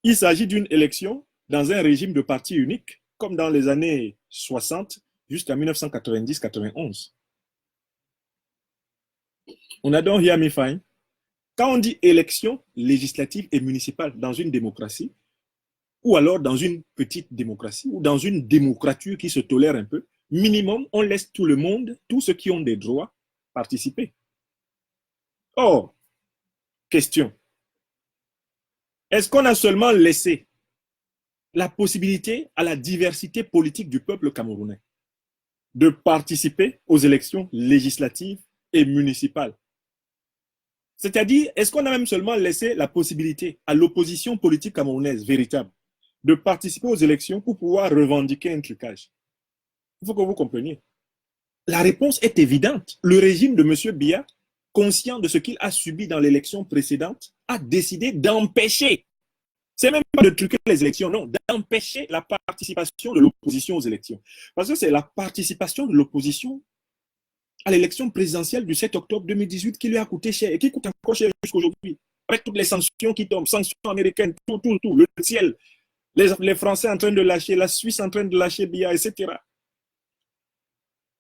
Il s'agit d'une élection dans un régime de parti unique, comme dans les années 60 jusqu'à 1990-91. On a donc Yami Fine. Quand on dit élection législative et municipale dans une démocratie, ou alors dans une petite démocratie, ou dans une démocrature qui se tolère un peu, minimum, on laisse tout le monde, tous ceux qui ont des droits, participer. Or, question, est-ce qu'on a seulement laissé la possibilité à la diversité politique du peuple camerounais de participer aux élections législatives et municipales? C'est-à-dire, est-ce qu'on a même seulement laissé la possibilité à l'opposition politique camerounaise véritable de participer aux élections pour pouvoir revendiquer un trucage? Il faut que vous compreniez. La réponse est évidente. Le régime de M. Biya, conscient de ce qu'il a subi dans l'élection précédente, a décidé d'empêcher, c'est même pas de truquer les élections, non, d'empêcher la participation de l'opposition aux élections. Parce que c'est la participation de l'opposition à l'élection présidentielle du 7 octobre 2018 qui lui a coûté cher et qui coûte encore cher jusqu'aujourd'hui. Avec toutes les sanctions qui tombent, sanctions américaines, tout, le ciel, les Français en train de lâcher, la Suisse en train de lâcher Biya, etc.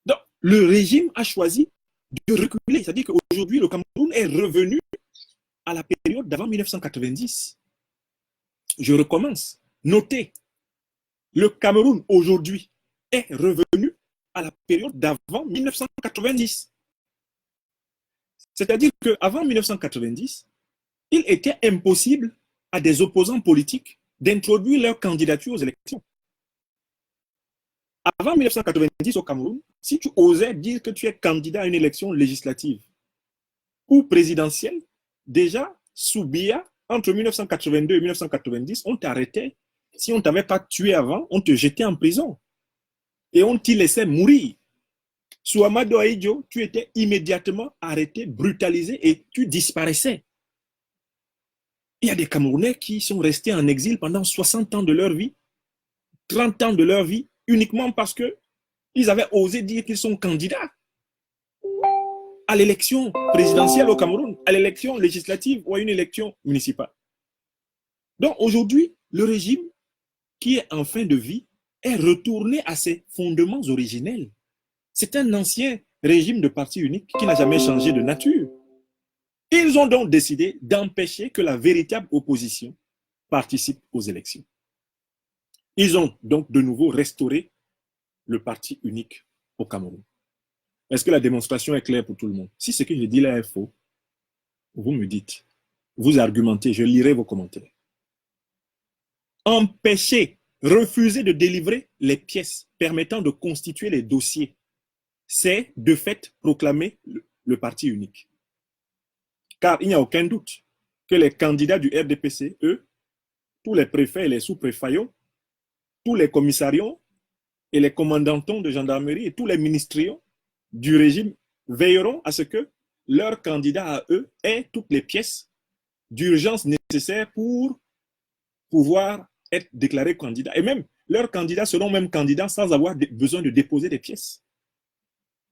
Donc, le régime a choisi de reculer. C'est-à-dire qu'aujourd'hui, le Cameroun est revenu à la période d'avant 1990. Je recommence. Notez, le Cameroun aujourd'hui est revenu à la période d'avant 1990. C'est-à-dire qu'avant 1990, il était impossible à des opposants politiques d'introduire leur candidature aux élections. Avant 1990 au Cameroun, si tu osais dire que tu es candidat à une élection législative ou présidentielle, déjà, sous Biya, entre 1982 et 1990, on t'arrêtait. Si on ne t'avait pas tué avant, on te jetait en prison. Et on t'y laissait mourir. Sous Amadou Ahidjo, tu étais immédiatement arrêté, brutalisé et tu disparaissais. Il y a des Camerounais qui sont restés en exil pendant 60 ans de leur vie, 30 ans de leur vie, uniquement parce qu'ils avaient osé dire qu'ils sont candidats à l'élection présidentielle au Cameroun, à l'élection législative ou à une élection municipale. Donc aujourd'hui, le régime qui est en fin de vie est retourné à ses fondements originels. C'est un ancien régime de parti unique qui n'a jamais changé de nature. Ils ont donc décidé d'empêcher que la véritable opposition participe aux élections. Ils ont donc de nouveau restauré le parti unique au Cameroun. Est-ce que la démonstration est claire pour tout le monde? Si ce que je dis là est faux, vous me dites, vous argumentez, je lirai vos commentaires. Empêcher, refuser de délivrer les pièces permettant de constituer les dossiers, c'est de fait proclamer le parti unique. Car il n'y a aucun doute que les candidats du RDPC, eux, tous les préfets et les sous-préfets, tous les commissariats et les commandantons de gendarmerie et tous les ministériaux du régime veilleront à ce que leurs candidats à eux aient toutes les pièces d'urgence nécessaires pour pouvoir être déclarés candidats. Et même, leurs candidats seront même candidats sans avoir besoin de déposer des pièces.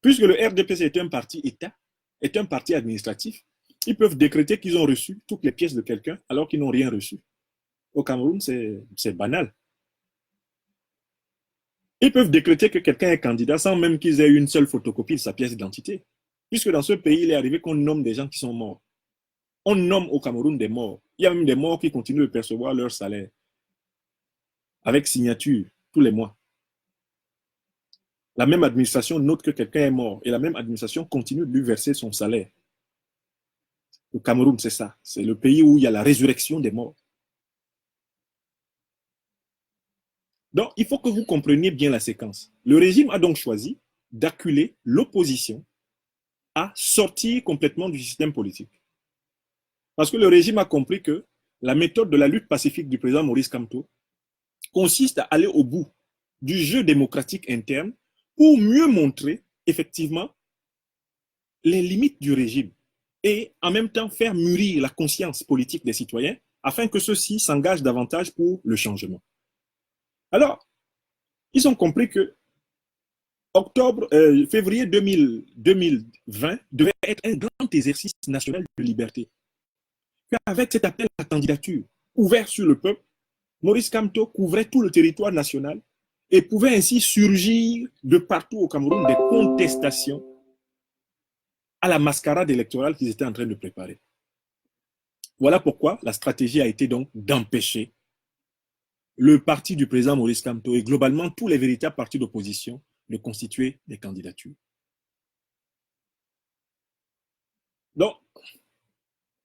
Puisque le RDPC est un parti État, est un parti administratif, ils peuvent décréter qu'ils ont reçu toutes les pièces de quelqu'un alors qu'ils n'ont rien reçu. Au Cameroun, c'est banal. Ils peuvent décréter que quelqu'un est candidat sans même qu'ils aient une seule photocopie de sa pièce d'identité. Puisque dans ce pays, il est arrivé qu'on nomme des gens qui sont morts. On nomme au Cameroun des morts. Il y a même des morts qui continuent de percevoir leur salaire avec signature tous les mois. La même administration note que quelqu'un est mort et la même administration continue de lui verser son salaire. Le Cameroun, c'est ça. C'est le pays où il y a la résurrection des morts. Donc, il faut que vous compreniez bien la séquence. Le régime a donc choisi d'acculer l'opposition à sortir complètement du système politique. Parce que le régime a compris que la méthode de la lutte pacifique du président Maurice Kamto consiste à aller au bout du jeu démocratique interne pour mieux montrer effectivement les limites du régime et en même temps faire mûrir la conscience politique des citoyens afin que ceux-ci s'engagent davantage pour le changement. Alors, ils ont compris que février 2020 devait être un grand exercice national de liberté. Avec cet appel à la candidature ouvert sur le peuple, Maurice Kamto couvrait tout le territoire national et pouvait ainsi surgir de partout au Cameroun des contestations à la mascarade électorale qu'ils étaient en train de préparer. Voilà pourquoi la stratégie a été donc d'empêcher le parti du président Maurice Kamto et globalement tous les véritables partis d'opposition de constituer des candidatures. Donc,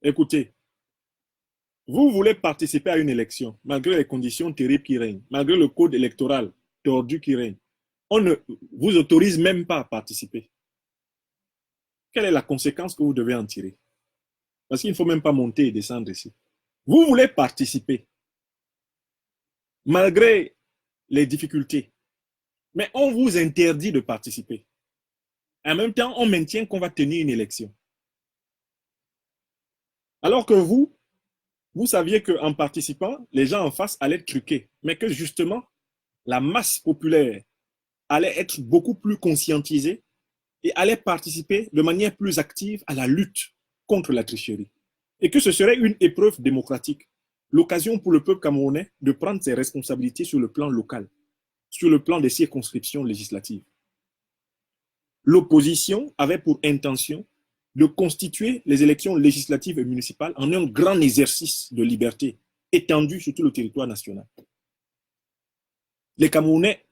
écoutez, vous voulez participer à une élection, malgré les conditions terribles qui règnent, malgré le code électoral tordu qui règne. On ne vous autorise même pas à participer. Quelle est la conséquence que vous devez en tirer? Parce qu'il ne faut même pas monter et descendre ici. Vous voulez participer, malgré les difficultés, mais on vous interdit de participer. En même temps, on maintient qu'on va tenir une élection. Alors que vous saviez qu'en participant, les gens en face allaient truquer, mais que justement, la masse populaire allait être beaucoup plus conscientisée et allait participer de manière plus active à la lutte contre la tricherie. Et que ce serait une épreuve démocratique, l'occasion pour le peuple camerounais de prendre ses responsabilités sur le plan local, sur le plan des circonscriptions législatives. L'opposition avait pour intention de constituer les élections législatives et municipales en un grand exercice de liberté étendu sur tout le territoire national. Les Camerounais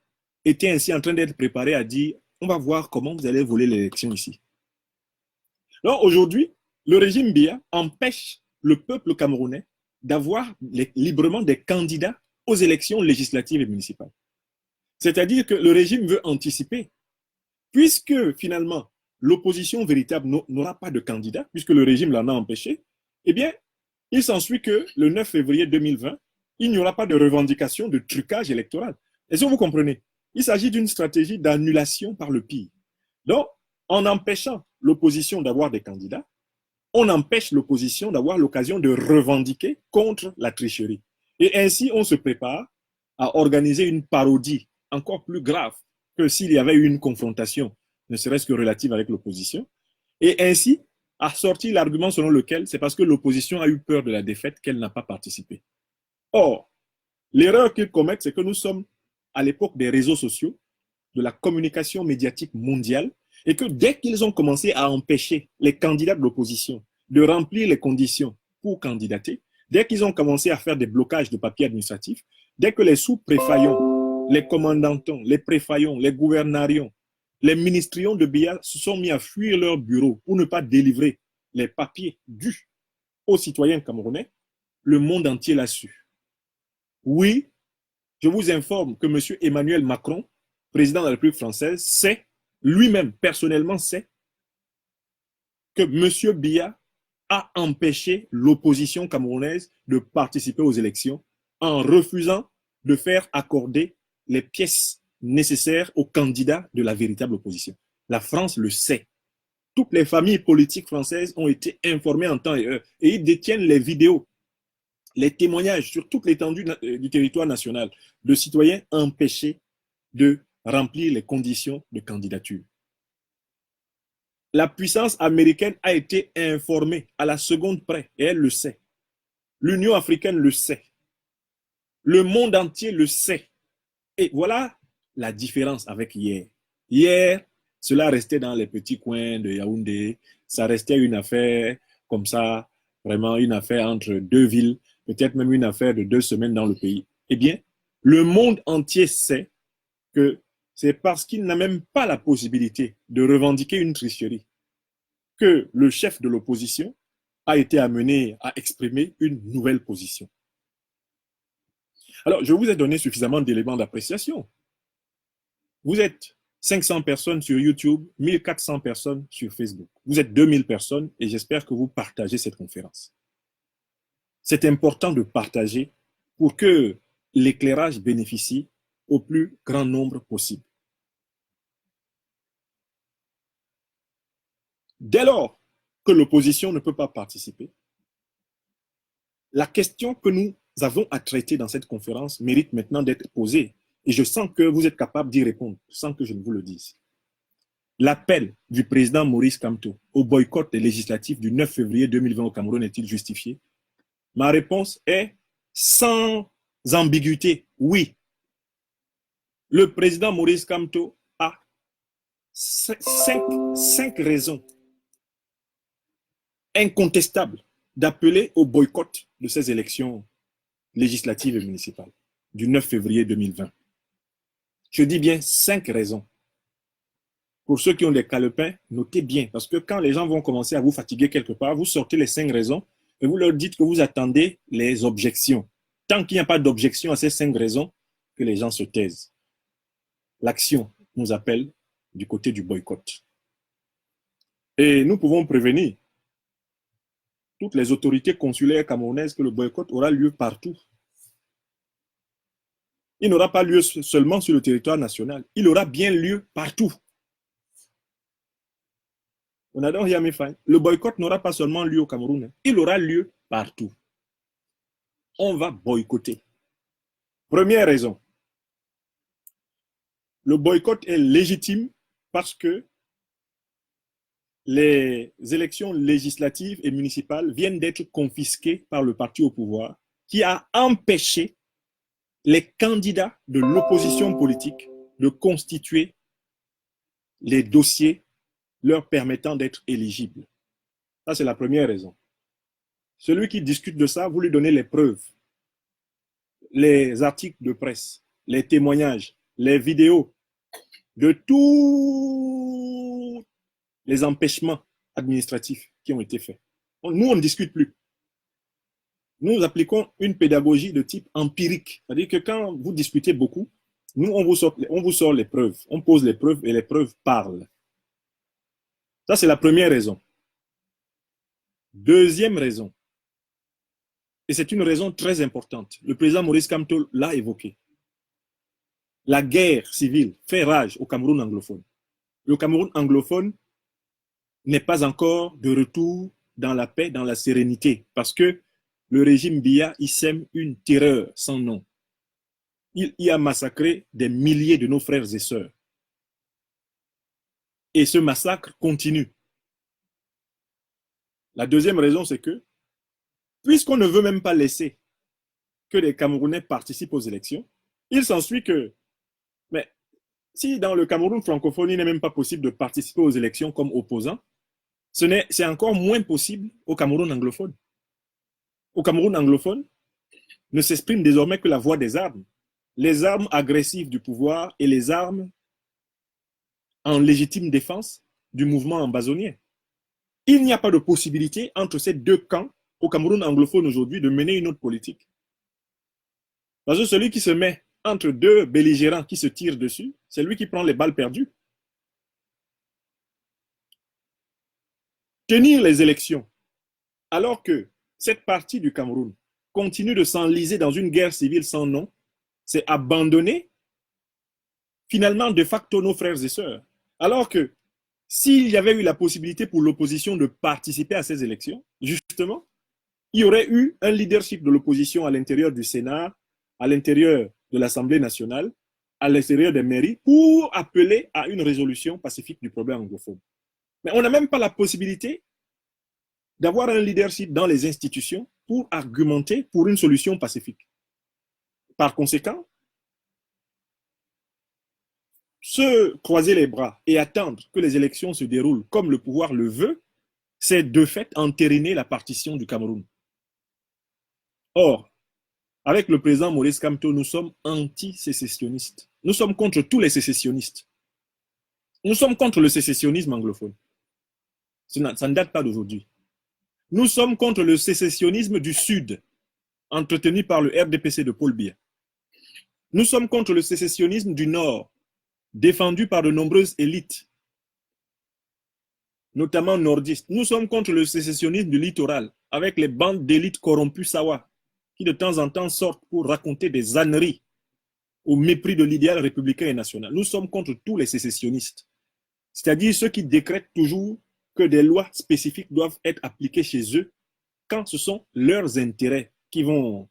étaient ainsi en train d'être préparés à dire « on va voir comment vous allez voler l'élection ici ». Donc aujourd'hui, le régime Biya empêche le peuple camerounais d'avoir librement des candidats aux élections législatives et municipales. C'est-à-dire que le régime veut anticiper, puisque finalement, l'opposition véritable n'aura pas de candidat, puisque le régime l'en a empêché, eh bien, il s'ensuit que le 9 février 2020, il n'y aura pas de revendication de trucage électoral. Est-ce que vous comprenez? Il s'agit d'une stratégie d'annulation par le pire. Donc, en empêchant l'opposition d'avoir des candidats, on empêche l'opposition d'avoir l'occasion de revendiquer contre la tricherie. Et ainsi, on se prépare à organiser une parodie encore plus grave que s'il y avait eu une confrontation, ne serait-ce que relative avec l'opposition. Et ainsi, à sortir l'argument selon lequel c'est parce que l'opposition a eu peur de la défaite qu'elle n'a pas participé. Or, l'erreur qu'ils commettent, c'est que nous sommes à l'époque des réseaux sociaux, de la communication médiatique mondiale, et que dès qu'ils ont commencé à empêcher les candidats de l'opposition de remplir les conditions pour candidater, dès qu'ils ont commencé à faire des blocages de papiers administratifs, dès que les sous-préfayons, les commandantons, les préfayons, les gouvernarions, les ministrions de Biya se sont mis à fuir leur bureau pour ne pas délivrer les papiers dus aux citoyens camerounais, le monde entier l'a su. Oui, je vous informe que M. Emmanuel Macron, président de la République française, sait, lui-même personnellement sait, que M. Biya a empêché l'opposition camerounaise de participer aux élections en refusant de faire accorder les pièces nécessaires aux candidats de la véritable opposition. La France le sait. Toutes les familles politiques françaises ont été informées en temps et heure et ils détiennent les vidéos, les témoignages sur toute l'étendue du territoire national de citoyens empêchés de remplir les conditions de candidature. La puissance américaine a été informée à la seconde près et elle le sait. L'Union africaine le sait. Le monde entier le sait. Et voilà la différence avec hier. Hier, cela restait dans les petits coins de Yaoundé. Ça restait une affaire comme ça, vraiment une affaire entre deux villes, peut-être même une affaire de 2 semaines dans le pays. Eh bien, le monde entier sait que c'est parce qu'il n'a même pas la possibilité de revendiquer une tricherie que le chef de l'opposition a été amené à exprimer une nouvelle position. Alors, je vous ai donné suffisamment d'éléments d'appréciation. Vous êtes 500 personnes sur YouTube, 1400 personnes sur Facebook. Vous êtes 2000 personnes et j'espère que vous partagez cette conférence. C'est important de partager pour que l'éclairage bénéficie au plus grand nombre possible. Dès lors que l'opposition ne peut pas participer, la question que nous avons à traiter dans cette conférence mérite maintenant d'être posée et je sens que vous êtes capable d'y répondre sans que je ne vous le dise. L'appel du président Maurice Kamto au boycott des législatives du 9 février 2020 au Cameroun est-il justifié? Ma réponse est sans ambiguïté, oui. Le président Maurice Kamto a cinq raisons incontestables d'appeler au boycott de ces élections législatives et municipales du 9 février 2020. Je dis bien 5 raisons. Pour ceux qui ont des calepins, notez bien, parce que quand les gens vont commencer à vous fatiguer quelque part, vous sortez les 5 raisons et vous leur dites que vous attendez les objections. Tant qu'il n'y a pas d'objection à ces 5 raisons, que les gens se taisent. L'action nous appelle du côté du boycott. Et nous pouvons prévenir toutes les autorités consulaires camerounaises que le boycott aura lieu partout. Il n'aura pas lieu seulement sur le territoire national, il aura bien lieu partout. Le boycott n'aura pas seulement lieu au Cameroun, il aura lieu partout. On va boycotter. Première raison, le boycott est légitime parce que les élections législatives et municipales viennent d'être confisquées par le parti au pouvoir qui a empêché les candidats de l'opposition politique de constituer les dossiers leur permettant d'être éligibles. Ça, c'est la première raison. Celui qui discute de ça, vous lui donnez les preuves, les articles de presse, les témoignages, les vidéos de tous les empêchements administratifs qui ont été faits. Nous, on ne discute plus. Nous appliquons une pédagogie de type empirique. C'est-à-dire que quand vous discutez beaucoup, nous, on vous sort les preuves. On pose les preuves et les preuves parlent. Ça, c'est la première raison. Deuxième raison, et c'est une raison très importante, le président Maurice Kamto l'a évoqué. La guerre civile fait rage au Cameroun anglophone. Le Cameroun anglophone n'est pas encore de retour dans la paix, dans la sérénité, parce que le régime Biya, il sème une terreur sans nom. Il y a massacré des milliers de nos frères et sœurs. Et ce massacre continue. La deuxième raison, c'est que, puisqu'on ne veut même pas laisser que les Camerounais participent aux élections, il s'ensuit que, mais si dans le Cameroun francophone, il n'est même pas possible de participer aux élections comme opposant, c'est encore moins possible au Cameroun anglophone. Au Cameroun anglophone, ne s'exprime désormais que la voix des armes. Les armes agressives du pouvoir et les armes en légitime défense du mouvement ambazonien. Il n'y a pas de possibilité entre ces deux camps au Cameroun anglophone aujourd'hui de mener une autre politique. Parce que celui qui se met entre deux belligérants qui se tirent dessus, c'est lui qui prend les balles perdues. Tenir les élections alors que cette partie du Cameroun continue de s'enliser dans une guerre civile sans nom, c'est abandonner finalement de facto nos frères et sœurs. Alors que s'il y avait eu la possibilité pour l'opposition de participer à ces élections, justement, il y aurait eu un leadership de l'opposition à l'intérieur du Sénat, à l'intérieur de l'Assemblée nationale, à l'extérieur des mairies, pour appeler à une résolution pacifique du problème anglophone. Mais on n'a même pas la possibilité d'avoir un leadership dans les institutions pour argumenter pour une solution pacifique. Par conséquent, se croiser les bras et attendre que les élections se déroulent comme le pouvoir le veut, c'est de fait entériner la partition du Cameroun. Or, avec le président Maurice Kamto, nous sommes anti-sécessionnistes. Nous sommes contre tous les sécessionnistes. Nous sommes contre le sécessionnisme anglophone. Ça ne date pas d'aujourd'hui. Nous sommes contre le sécessionnisme du Sud, entretenu par le RDPC de Paul Biya. Nous sommes contre le sécessionnisme du Nord, défendu par de nombreuses élites, notamment nordistes. Nous sommes contre le sécessionnisme du littoral, avec les bandes d'élites corrompues Sawa, qui de temps en temps sortent pour raconter des âneries au mépris de l'idéal républicain et national. Nous sommes contre tous les sécessionnistes, c'est-à-dire ceux qui décrètent toujours que des lois spécifiques doivent être appliquées chez eux quand ce sont leurs intérêts qui vont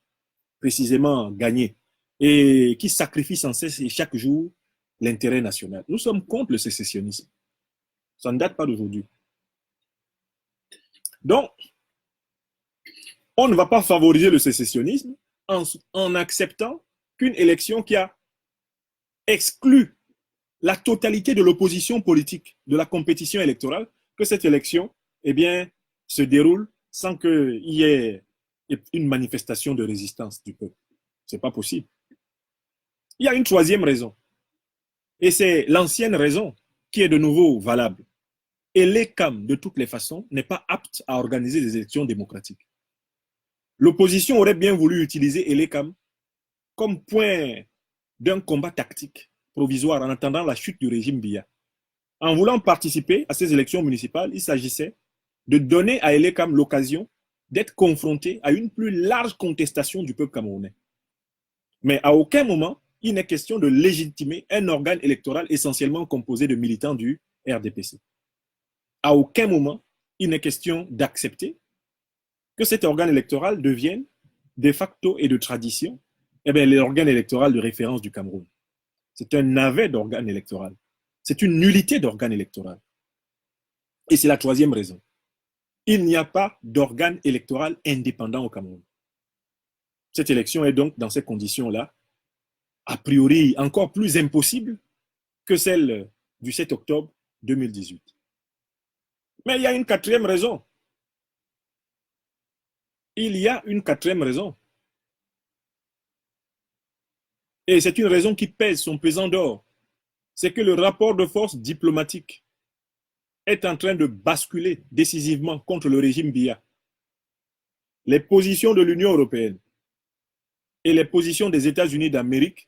précisément gagner et qui sacrifient sans cesse et chaque jour l'intérêt national. Nous sommes contre le sécessionnisme. Ça ne date pas d'aujourd'hui. Donc, on ne va pas favoriser le sécessionnisme en acceptant qu'une élection qui a exclu la totalité de l'opposition politique de la compétition électorale, que cette élection se déroule sans qu'il y ait une manifestation de résistance du peuple. Ce n'est pas possible. Il y a une troisième raison, et c'est l'ancienne raison qui est de nouveau valable. Et l'ECAM, de toutes les façons, n'est pas apte à organiser des élections démocratiques. L'opposition aurait bien voulu utiliser l'ECAM comme point d'un combat tactique provisoire en attendant la chute du régime Biya. En voulant participer à ces élections municipales, il s'agissait de donner à l'ECAM l'occasion d'être confronté à une plus large contestation du peuple camerounais. Mais à aucun moment, il n'est question de légitimer un organe électoral essentiellement composé de militants du RDPC. À aucun moment, il n'est question d'accepter que cet organe électoral devienne de facto et de tradition l'organe électoral de référence du Cameroun. C'est un navet d'organe électoral. C'est une nullité d'organe électoral. Et c'est la troisième raison. Il n'y a pas d'organe électoral indépendant au Cameroun. Cette élection est donc, dans ces conditions-là, a priori encore plus impossible que celle du 7 octobre 2018. Mais il y a une quatrième raison. Il y a une quatrième raison. Et c'est une raison qui pèse son pesant d'or. C'est que le rapport de force diplomatique est en train de basculer décisivement contre le régime Biya. Les positions de l'Union européenne et les positions des États-Unis d'Amérique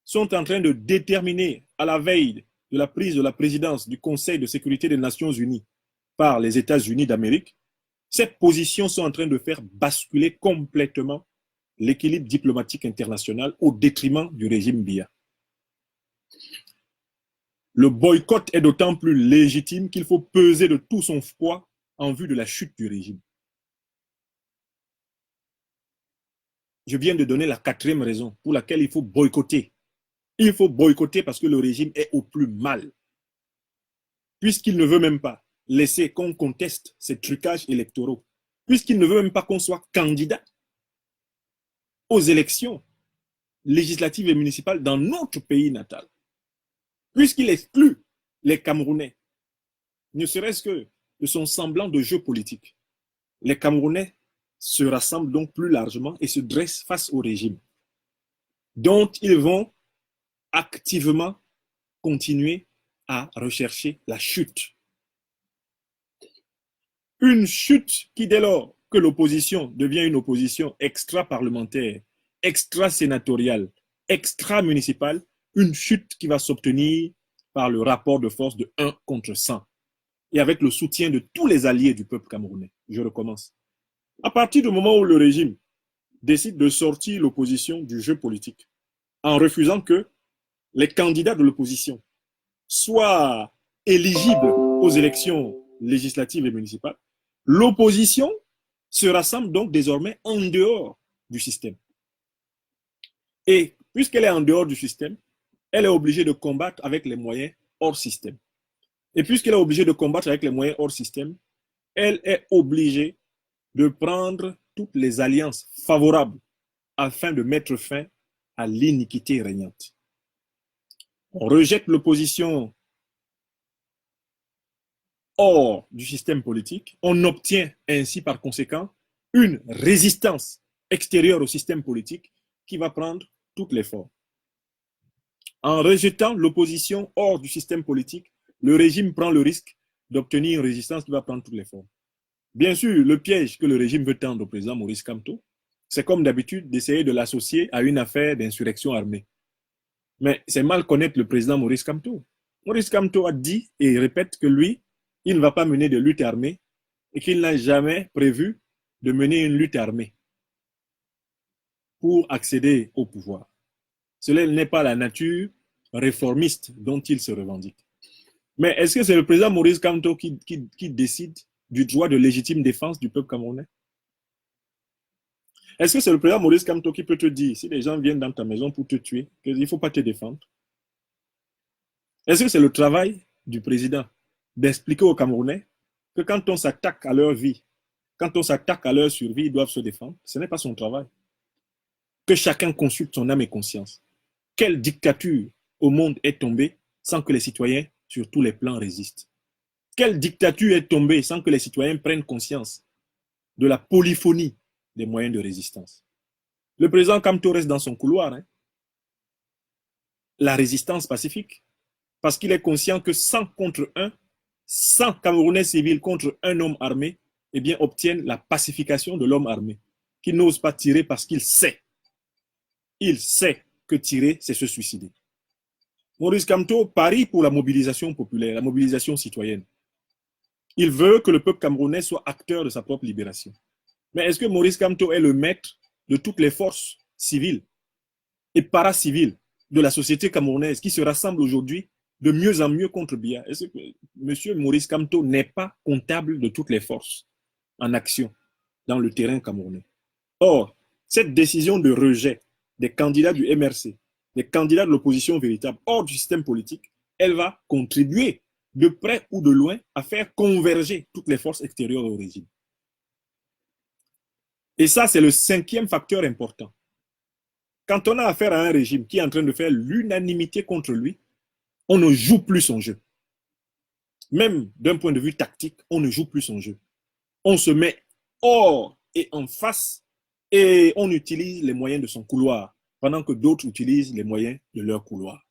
sont en train de déterminer, à la veille de la prise de la présidence du Conseil de sécurité des Nations unies par les États-Unis d'Amérique, ces positions sont en train de faire basculer complètement l'équilibre diplomatique international au détriment du régime Biya. Le boycott est d'autant plus légitime qu'il faut peser de tout son poids en vue de la chute du régime. Je viens de donner la 4e raison pour laquelle il faut boycotter. Il faut boycotter parce que le régime est au plus mal. Puisqu'il ne veut même pas laisser qu'on conteste ces trucages électoraux, puisqu'il ne veut même pas qu'on soit candidat aux élections législatives et municipales dans notre pays natal, puisqu'il exclut les Camerounais, ne serait-ce que de son semblant de jeu politique. Les Camerounais se rassemblent donc plus largement et se dressent face au régime, dont ils vont activement continuer à rechercher la chute. Une chute qui, dès lors que l'opposition devient une opposition extra-parlementaire, extra-sénatoriale, extra-municipale, une chute qui va s'obtenir par le rapport de force de 1 contre 100 et avec le soutien de tous les alliés du peuple camerounais. Je recommence. À partir du moment où le régime décide de sortir l'opposition du jeu politique en refusant que les candidats de l'opposition soient éligibles aux élections législatives et municipales, l'opposition se rassemble donc désormais en dehors du système. Et puisqu'elle est en dehors du système, elle est obligée de combattre avec les moyens hors système. Et puisqu'elle est obligée de combattre avec les moyens hors système, elle est obligée de prendre toutes les alliances favorables afin de mettre fin à l'iniquité régnante. On rejette l'opposition hors du système politique, on obtient ainsi par conséquent une résistance extérieure au système politique qui va prendre toutes les formes. En rejetant l'opposition hors du système politique, le régime prend le risque d'obtenir une résistance qui va prendre toutes les formes. Bien sûr, le piège que le régime veut tendre au président Maurice Kamto, c'est comme d'habitude d'essayer de l'associer à une affaire d'insurrection armée. Mais c'est mal connaître le président Maurice Kamto. Maurice Kamto a dit et répète que lui, il ne va pas mener de lutte armée et qu'il n'a jamais prévu de mener une lutte armée pour accéder au pouvoir. Cela n'est pas la nature réformiste dont il se revendique. Mais est-ce que c'est le président Maurice Kamto qui décide du droit de légitime défense du peuple camerounais? Est-ce que c'est le président Maurice Kamto qui peut te dire, si les gens viennent dans ta maison pour te tuer, qu'il ne faut pas te défendre? Est-ce que c'est le travail du président d'expliquer aux Camerounais que quand on s'attaque à leur vie, quand on s'attaque à leur survie, ils doivent se défendre? Ce n'est pas son travail. Que chacun consulte son âme et conscience. Quelle dictature au monde est tombée sans que les citoyens, sur tous les plans, résistent? Quelle dictature est tombée sans que les citoyens prennent conscience de la polyphonie des moyens de résistance? Le président Kamto reste dans son couloir. La résistance pacifique, parce qu'il est conscient que 100 contre 1, 100 Camerounais civils contre un homme armé, eh bien, obtiennent la pacification de l'homme armé, qui n'ose pas tirer parce qu'il sait que tirer, c'est se suicider. Maurice Kamto parie pour la mobilisation populaire, la mobilisation citoyenne. Il veut que le peuple camerounais soit acteur de sa propre libération. Mais est-ce que Maurice Kamto est le maître de toutes les forces civiles et paraciviles de la société camerounaise qui se rassemblent aujourd'hui de mieux en mieux contre Biya? Est-ce que M. Maurice Kamto n'est pas comptable de toutes les forces en action dans le terrain camerounais? Or, cette décision de rejet des candidats du MRC, des candidats de l'opposition véritable hors du système politique, elle va contribuer de près ou de loin à faire converger toutes les forces extérieures au régime. Et ça, c'est le 5e facteur important. Quand on a affaire à un régime qui est en train de faire l'unanimité contre lui, on ne joue plus son jeu. Même d'un point de vue tactique, on ne joue plus son jeu. On se met hors et en face et on utilise les moyens de son couloir pendant que d'autres utilisent les moyens de leur couloir.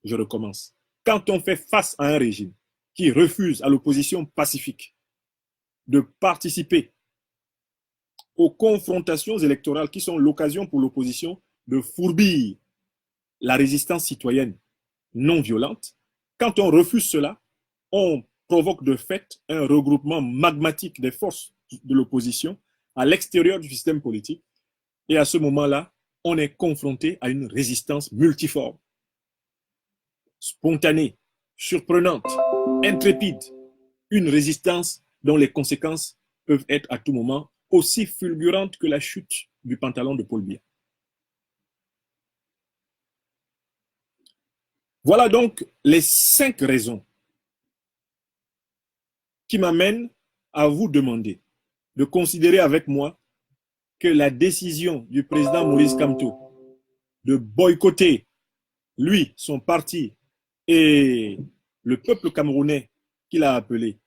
Je recommence. Quand on fait face à un régime qui refuse à l'opposition pacifique de participer aux confrontations électorales qui sont l'occasion pour l'opposition de fourbir la résistance citoyenne non violente, quand on refuse cela, on provoque de fait un regroupement magmatique des forces de l'opposition à l'extérieur du système politique. Et à ce moment-là, on est confronté à une résistance multiforme, spontanée, surprenante, intrépide, une résistance dont les conséquences peuvent être à tout moment aussi fulgurantes que la chute du pantalon de Paul Biya. Voilà donc les 5 raisons qui m'amènent à vous demander de considérer avec moi que la décision du président Maurice Kamto de boycotter, lui, son parti et le peuple camerounais qu'il a appelé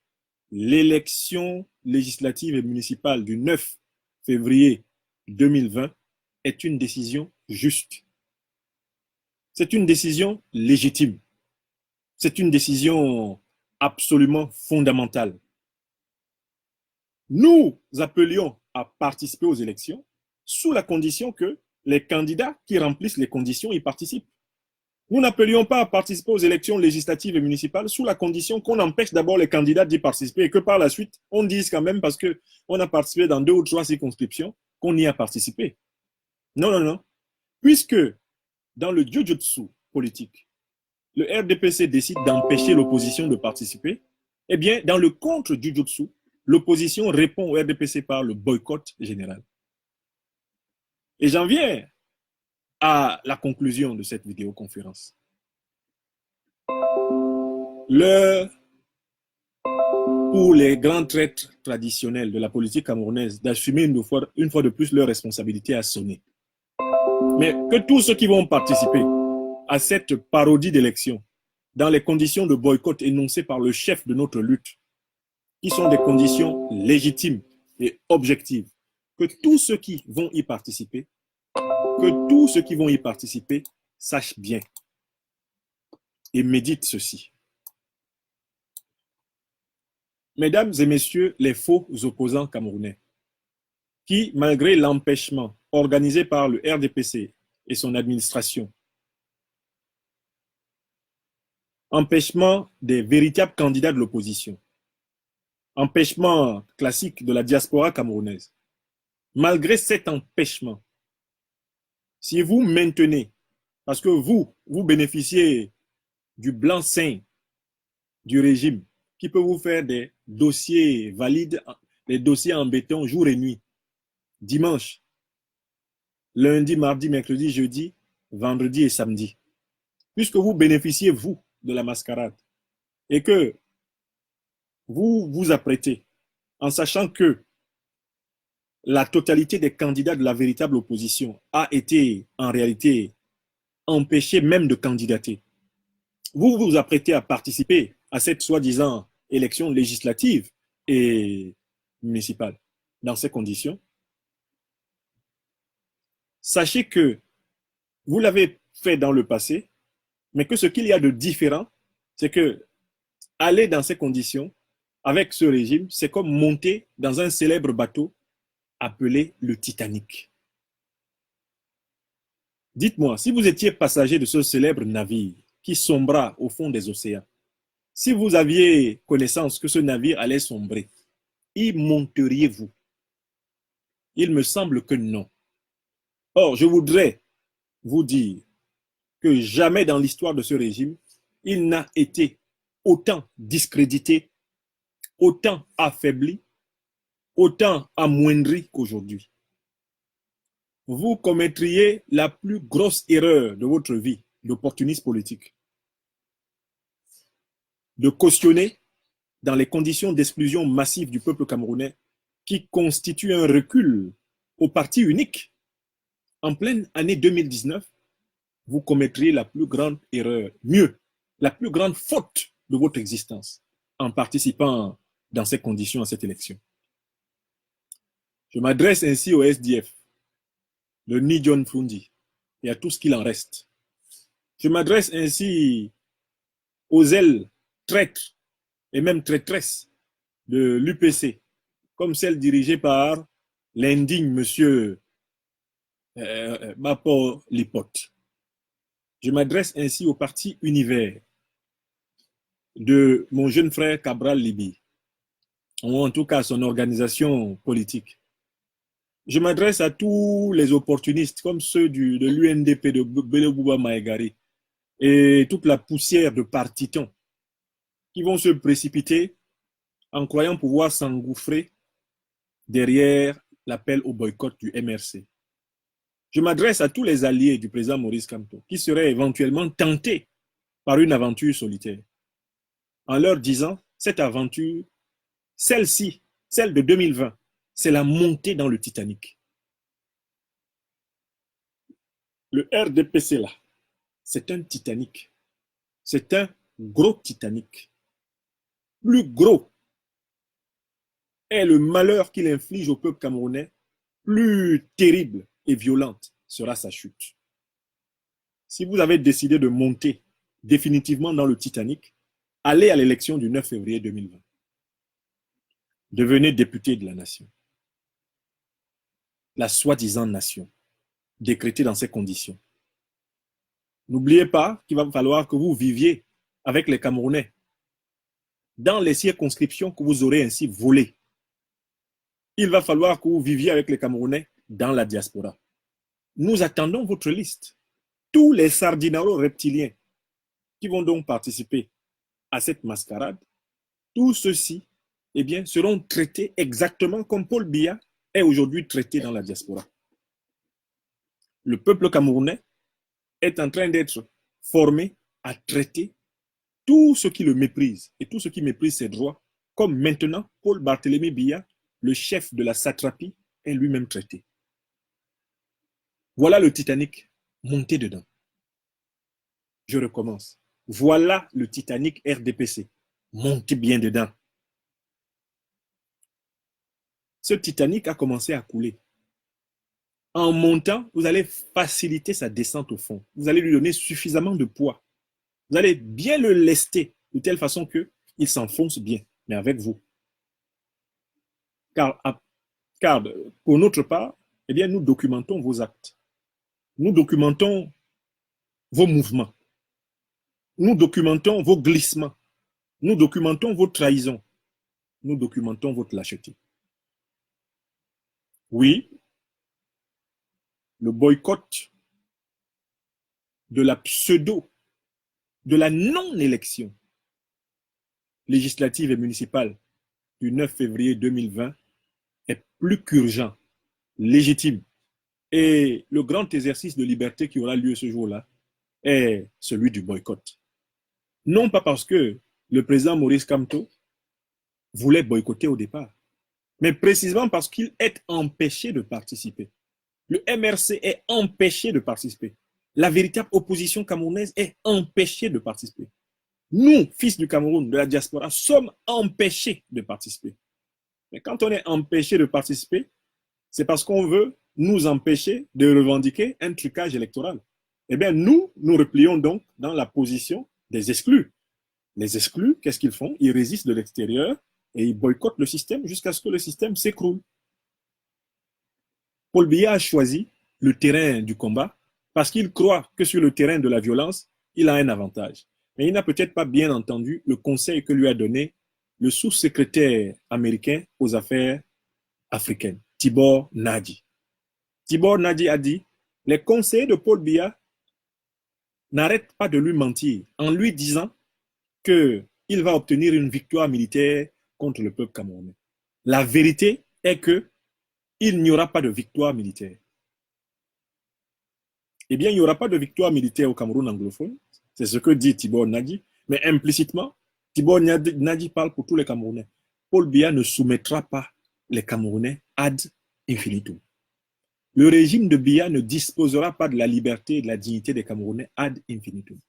l'élection législative et municipale du 9 février 2020 est une décision juste. C'est une décision légitime. C'est une décision absolument fondamentale. Nous appelions à participer aux élections sous la condition que les candidats qui remplissent les conditions y participent. Nous n'appelions pas à participer aux élections législatives et municipales sous la condition qu'on empêche d'abord les candidats d'y participer et que par la suite, on dise quand même parce qu'on a participé dans 2 ou 3 circonscriptions qu'on y a participé. Non, non, non. Puisque dans le jujutsu politique, le RDPC décide d'empêcher l'opposition de participer, eh bien, dans le contre-jujutsu, l'opposition répond au RDPC par le boycott général. Et j'en viens à la conclusion de cette vidéoconférence. L'heure pour les grands traîtres traditionnels de la politique camerounaise d'assumer une fois de plus leur responsabilité a sonné. Mais que tous ceux qui vont participer à cette parodie d'élection dans les conditions de boycott énoncées par le chef de notre lutte, qui sont des conditions légitimes et objectives, que tous ceux qui vont y participer sachent bien et méditent ceci. Mesdames et messieurs les faux opposants camerounais, qui, malgré l'empêchement organisé par le RDPC et son administration, empêchement des véritables candidats de l'opposition, empêchement classique de la diaspora camerounaise, malgré cet empêchement, si vous maintenez, parce que vous bénéficiez du blanc-seing du régime qui peut vous faire des dossiers valides, des dossiers en béton jour et nuit, dimanche, lundi, mardi, mercredi, jeudi, vendredi et samedi. Puisque vous bénéficiez, vous, de la mascarade et que vous vous apprêtez en sachant que la totalité des candidats de la véritable opposition a été en réalité empêchée même de candidater. Vous vous apprêtez à participer à cette soi-disant élection législative et municipale. Dans ces conditions, sachez que vous l'avez fait dans le passé, mais que ce qu'il y a de différent, c'est que aller dans ces conditions, avec ce régime, c'est comme monter dans un célèbre bateau appelé le Titanic. Dites-moi, si vous étiez passager de ce célèbre navire qui sombra au fond des océans, si vous aviez connaissance que ce navire allait sombrer, y monteriez-vous? Il me semble que non. Or, je voudrais vous dire que jamais dans l'histoire de ce régime, il n'a été autant discrédité, autant affaibli, autant amoindri qu'aujourd'hui. Vous commettriez la plus grosse erreur de votre vie d'opportuniste politique, de cautionner dans les conditions d'exclusion massive du peuple camerounais qui constitue un recul au parti unique. En pleine année 2019, vous commettriez la plus grande erreur, mieux, la plus grande faute de votre existence en participant dans ces conditions à cette élection. Je m'adresse ainsi au SDF, le Ni John Fundi et à tout ce qu'il en reste. Je m'adresse ainsi aux ailes traîtres et même traîtresses de l'UPC, comme celle dirigée par l'indigne monsieur Mapo Lipote. Je m'adresse ainsi au parti Univers de mon jeune frère Cabral Libi, ou en tout cas à son organisation politique. Je m'adresse à tous les opportunistes comme ceux de l'UNDP de Belebouba Maegari et toute la poussière de partitons qui vont se précipiter en croyant pouvoir s'engouffrer derrière l'appel au boycott du MRC. Je m'adresse à tous les alliés du président Maurice Kamto qui seraient éventuellement tentés par une aventure solitaire, en leur disant, cette aventure, celle-ci, celle de 2020, c'est la montée dans le Titanic. Le RDPC là, c'est un Titanic. C'est un gros Titanic. Plus gros est le malheur qu'il inflige au peuple camerounais, plus terrible et violente sera sa chute. Si vous avez décidé de monter définitivement dans le Titanic, allez à l'élection du 9 février 2020. Devenez député de la nation. La soi-disant nation, décrétée dans ces conditions. N'oubliez pas qu'il va falloir que vous viviez avec les Camerounais dans les circonscriptions que vous aurez ainsi volées. Il va falloir que vous viviez avec les Camerounais dans la diaspora. Nous attendons votre liste. Tous les sardinaros reptiliens qui vont donc participer à cette mascarade, tous ceux-ci seront traités exactement comme Paul Biya est aujourd'hui traité dans la diaspora. Le peuple camerounais est en train d'être formé à traiter tous ceux qui le méprisent et tous ceux qui méprisent ses droits, comme maintenant Paul Barthélémy Biya, le chef de la satrapie, est lui-même traité. Voilà le Titanic, montez dedans. Je recommence. Voilà le Titanic RDPC, montez bien dedans. Ce Titanic a commencé à couler. En montant, vous allez faciliter sa descente au fond. Vous allez lui donner suffisamment de poids. Vous allez bien le lester de telle façon qu'il s'enfonce bien, mais avec vous. Car pour notre part, nous documentons vos actes. Nous documentons vos mouvements. Nous documentons vos glissements. Nous documentons vos trahisons. Nous documentons votre lâcheté. Oui, le boycott de la de la non-élection législative et municipale du 9 février 2020 est plus qu'urgent, légitime. Et le grand exercice de liberté qui aura lieu ce jour-là est celui du boycott. Non pas parce que le président Maurice Kamto voulait boycotter au départ, mais précisément parce qu'il est empêché de participer. Le MRC est empêché de participer. La véritable opposition camerounaise est empêchée de participer. Nous, fils du Cameroun, de la diaspora, sommes empêchés de participer. Mais quand on est empêché de participer, c'est parce qu'on veut nous empêcher de revendiquer un trucage électoral. Eh bien, nous replions donc dans la position des exclus. Les exclus, qu'est-ce qu'ils font? Ils résistent de l'extérieur et ils boycottent le système jusqu'à ce que le système s'écroule. Paul Biya a choisi le terrain du combat parce qu'il croit que sur le terrain de la violence, il a un avantage. Mais il n'a peut-être pas bien entendu le conseil que lui a donné le sous-secrétaire américain aux affaires africaines, Tibor Nadi. Tibor Nadi a dit, les conseillers de Paul Biya n'arrêtent pas de lui mentir en lui disant qu'il va obtenir une victoire militaire contre le peuple camerounais. La vérité est qu'il n'y aura pas de victoire militaire. Eh bien, il n'y aura pas de victoire militaire au Cameroun anglophone. C'est ce que dit Tibor Nadi. Mais implicitement, Tibor Nadi parle pour tous les Camerounais. Paul Biya ne soumettra pas les Camerounais ad infinitum. Le régime de Biya ne disposera pas de la liberté et de la dignité des Camerounais ad infinitum.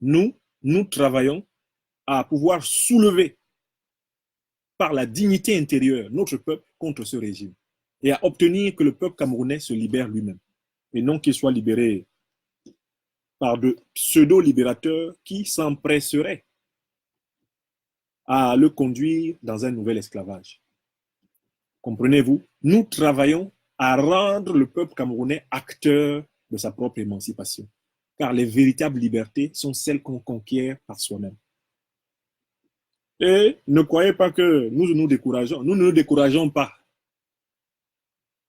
Nous travaillons à pouvoir soulever par la dignité intérieure notre peuple contre ce régime et à obtenir que le peuple camerounais se libère lui-même et non qu'il soit libéré par de pseudo-libérateurs qui s'empresseraient à le conduire dans un nouvel esclavage. Comprenez-vous? Nous travaillons à rendre le peuple camerounais acteur de sa propre émancipation, car les véritables libertés sont celles qu'on conquiert par soi-même. Et ne croyez pas que nous nous décourageons. Nous ne nous décourageons pas.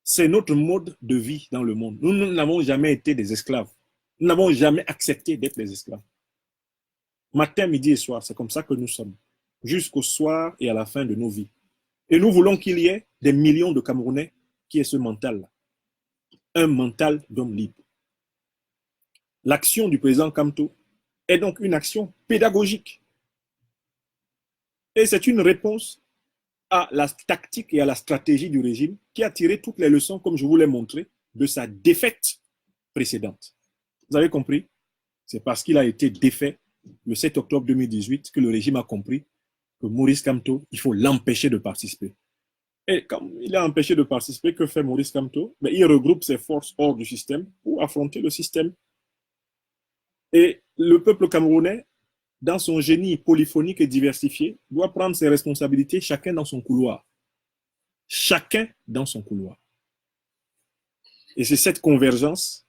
C'est notre mode de vie dans le monde. Nous n'avons jamais été des esclaves. Nous n'avons jamais accepté d'être des esclaves. Matin, midi et soir, c'est comme ça que nous sommes. jusqu'au soir et à la fin de nos vies. Et nous voulons qu'il y ait des millions de Camerounais qui aient ce mental-là. Un mental d'homme libre. L'action du président Kamto est donc une action pédagogique. Et c'est une réponse à la tactique et à la stratégie du régime qui a tiré toutes les leçons, comme je vous l'ai montré, de sa défaite précédente. Vous avez compris? C'est parce qu'il a été défait le 7 octobre 2018 que le régime a compris que Maurice Kamto, il faut l'empêcher de participer. Et comme il est empêché de participer, que fait Maurice Kamto? Mais il regroupe ses forces hors du système pour affronter le système. Et le peuple camerounais, dans son génie polyphonique et diversifié, doit prendre ses responsabilités, chacun dans son couloir. Chacun dans son couloir. Et c'est cette convergence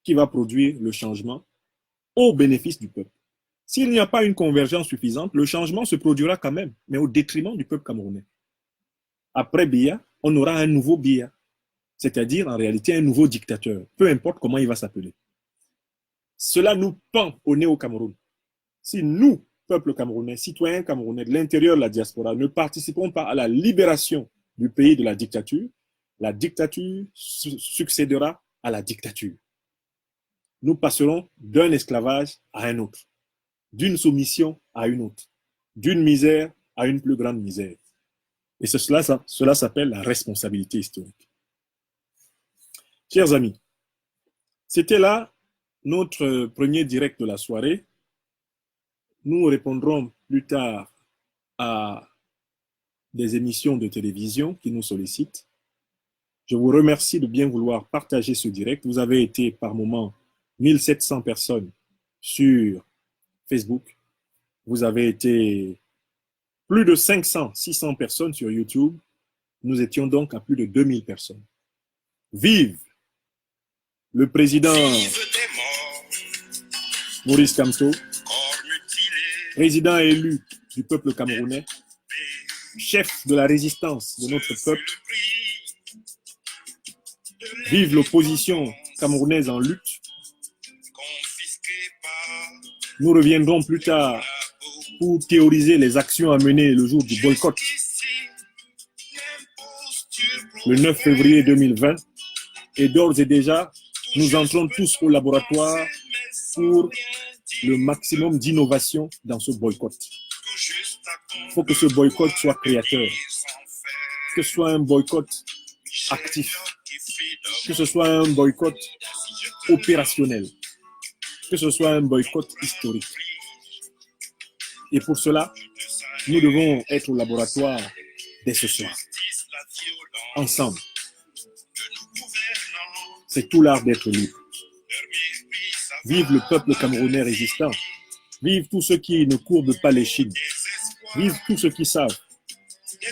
qui va produire le changement au bénéfice du peuple. S'il n'y a pas une convergence suffisante, le changement se produira quand même, mais au détriment du peuple camerounais. Après Biya, on aura un nouveau Biya, c'est-à-dire en réalité un nouveau dictateur, peu importe comment il va s'appeler. Cela nous pend au nez au Cameroun. Si nous, peuple camerounais, citoyens camerounais de l'intérieur de la diaspora, ne participons pas à la libération du pays de la dictature succédera à la dictature. Nous passerons d'un esclavage à un autre, d'une soumission à une autre, d'une misère à une plus grande misère. Et cela s'appelle la responsabilité historique. Chers amis, c'était là notre premier direct de la soirée. Nous répondrons plus tard à des émissions de télévision qui nous sollicitent. Je vous remercie de bien vouloir partager ce direct. Vous avez été par moment 1700 personnes sur Facebook. Vous avez été plus de 500, 600 personnes sur YouTube. Nous étions donc à plus de 2000 personnes. Vive le président Maurice Kamto, président élu du peuple camerounais, chef de la résistance de notre peuple. Vive l'opposition camerounaise en lutte. Nous reviendrons plus tard pour théoriser les actions à mener le jour du boycott, le 9 février 2020. Et d'ores et déjà, nous entrons tous au laboratoire pour le maximum d'innovation dans ce boycott. Il faut que ce boycott soit créateur, que ce soit un boycott actif, que ce soit un boycott opérationnel, que ce soit un boycott historique. Et pour cela, nous devons être au laboratoire dès ce soir, ensemble. C'est tout l'art d'être libre. Vive le peuple camerounais résistant. Vive tous ceux qui ne courbent pas les chines. Vive tous ceux qui savent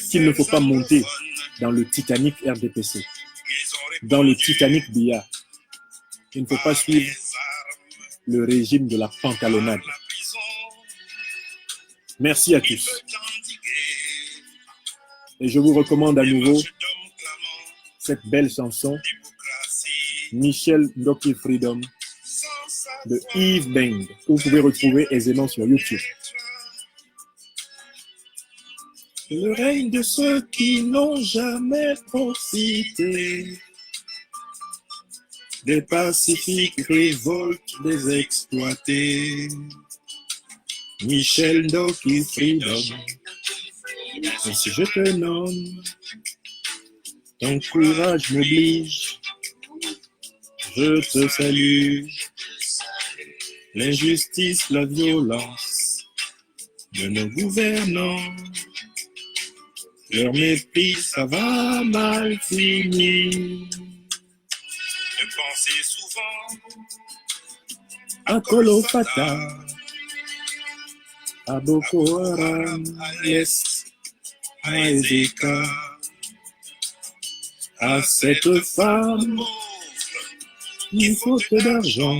qu'il ne faut pas monter dans le Titanic RDPC, dans le Titanic Biya. Il ne faut pas suivre le régime de la pantalonnade. Merci à tous. Et je vous recommande à nouveau cette belle chanson, Michel Ndoki Freedom, de Yves Beng, que vous pouvez retrouver aisément sur YouTube. Le règne de ceux qui n'ont jamais profité des pacifiques révoltes des exploités. Michel Ndoki Freedom, ainsi je te nomme, ton courage m'oblige, je te salue. L'injustice, la violence de nos gouvernants, leur mépris, ça va mal finir. De penser souvent À Kolo Fata, à Boko Haram, à l'Est, à Ezeka, à cette femme, il faut peu d'argent,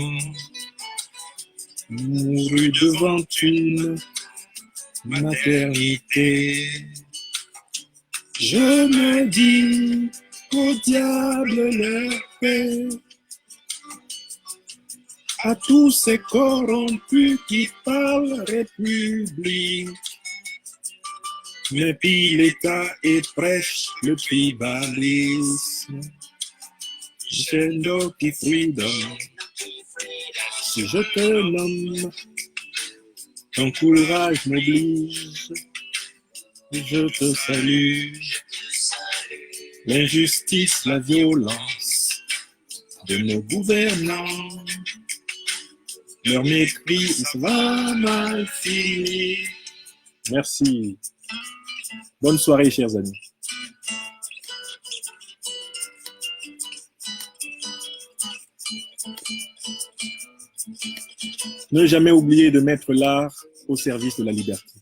mourut devant une maternité. Je me dis au diable leur paix, à tous ces corrompus qui parlent république. mais puis l'État et prêche le tribalisme. Chernobyl Freedom, si je te nomme, ton courage m'oblige, je te salue. L'injustice, la violence de nos gouvernants, leur mépris va mal finir. Merci. Bonne soirée, chers amis. Ne jamais oublier de mettre l'art au service de la liberté.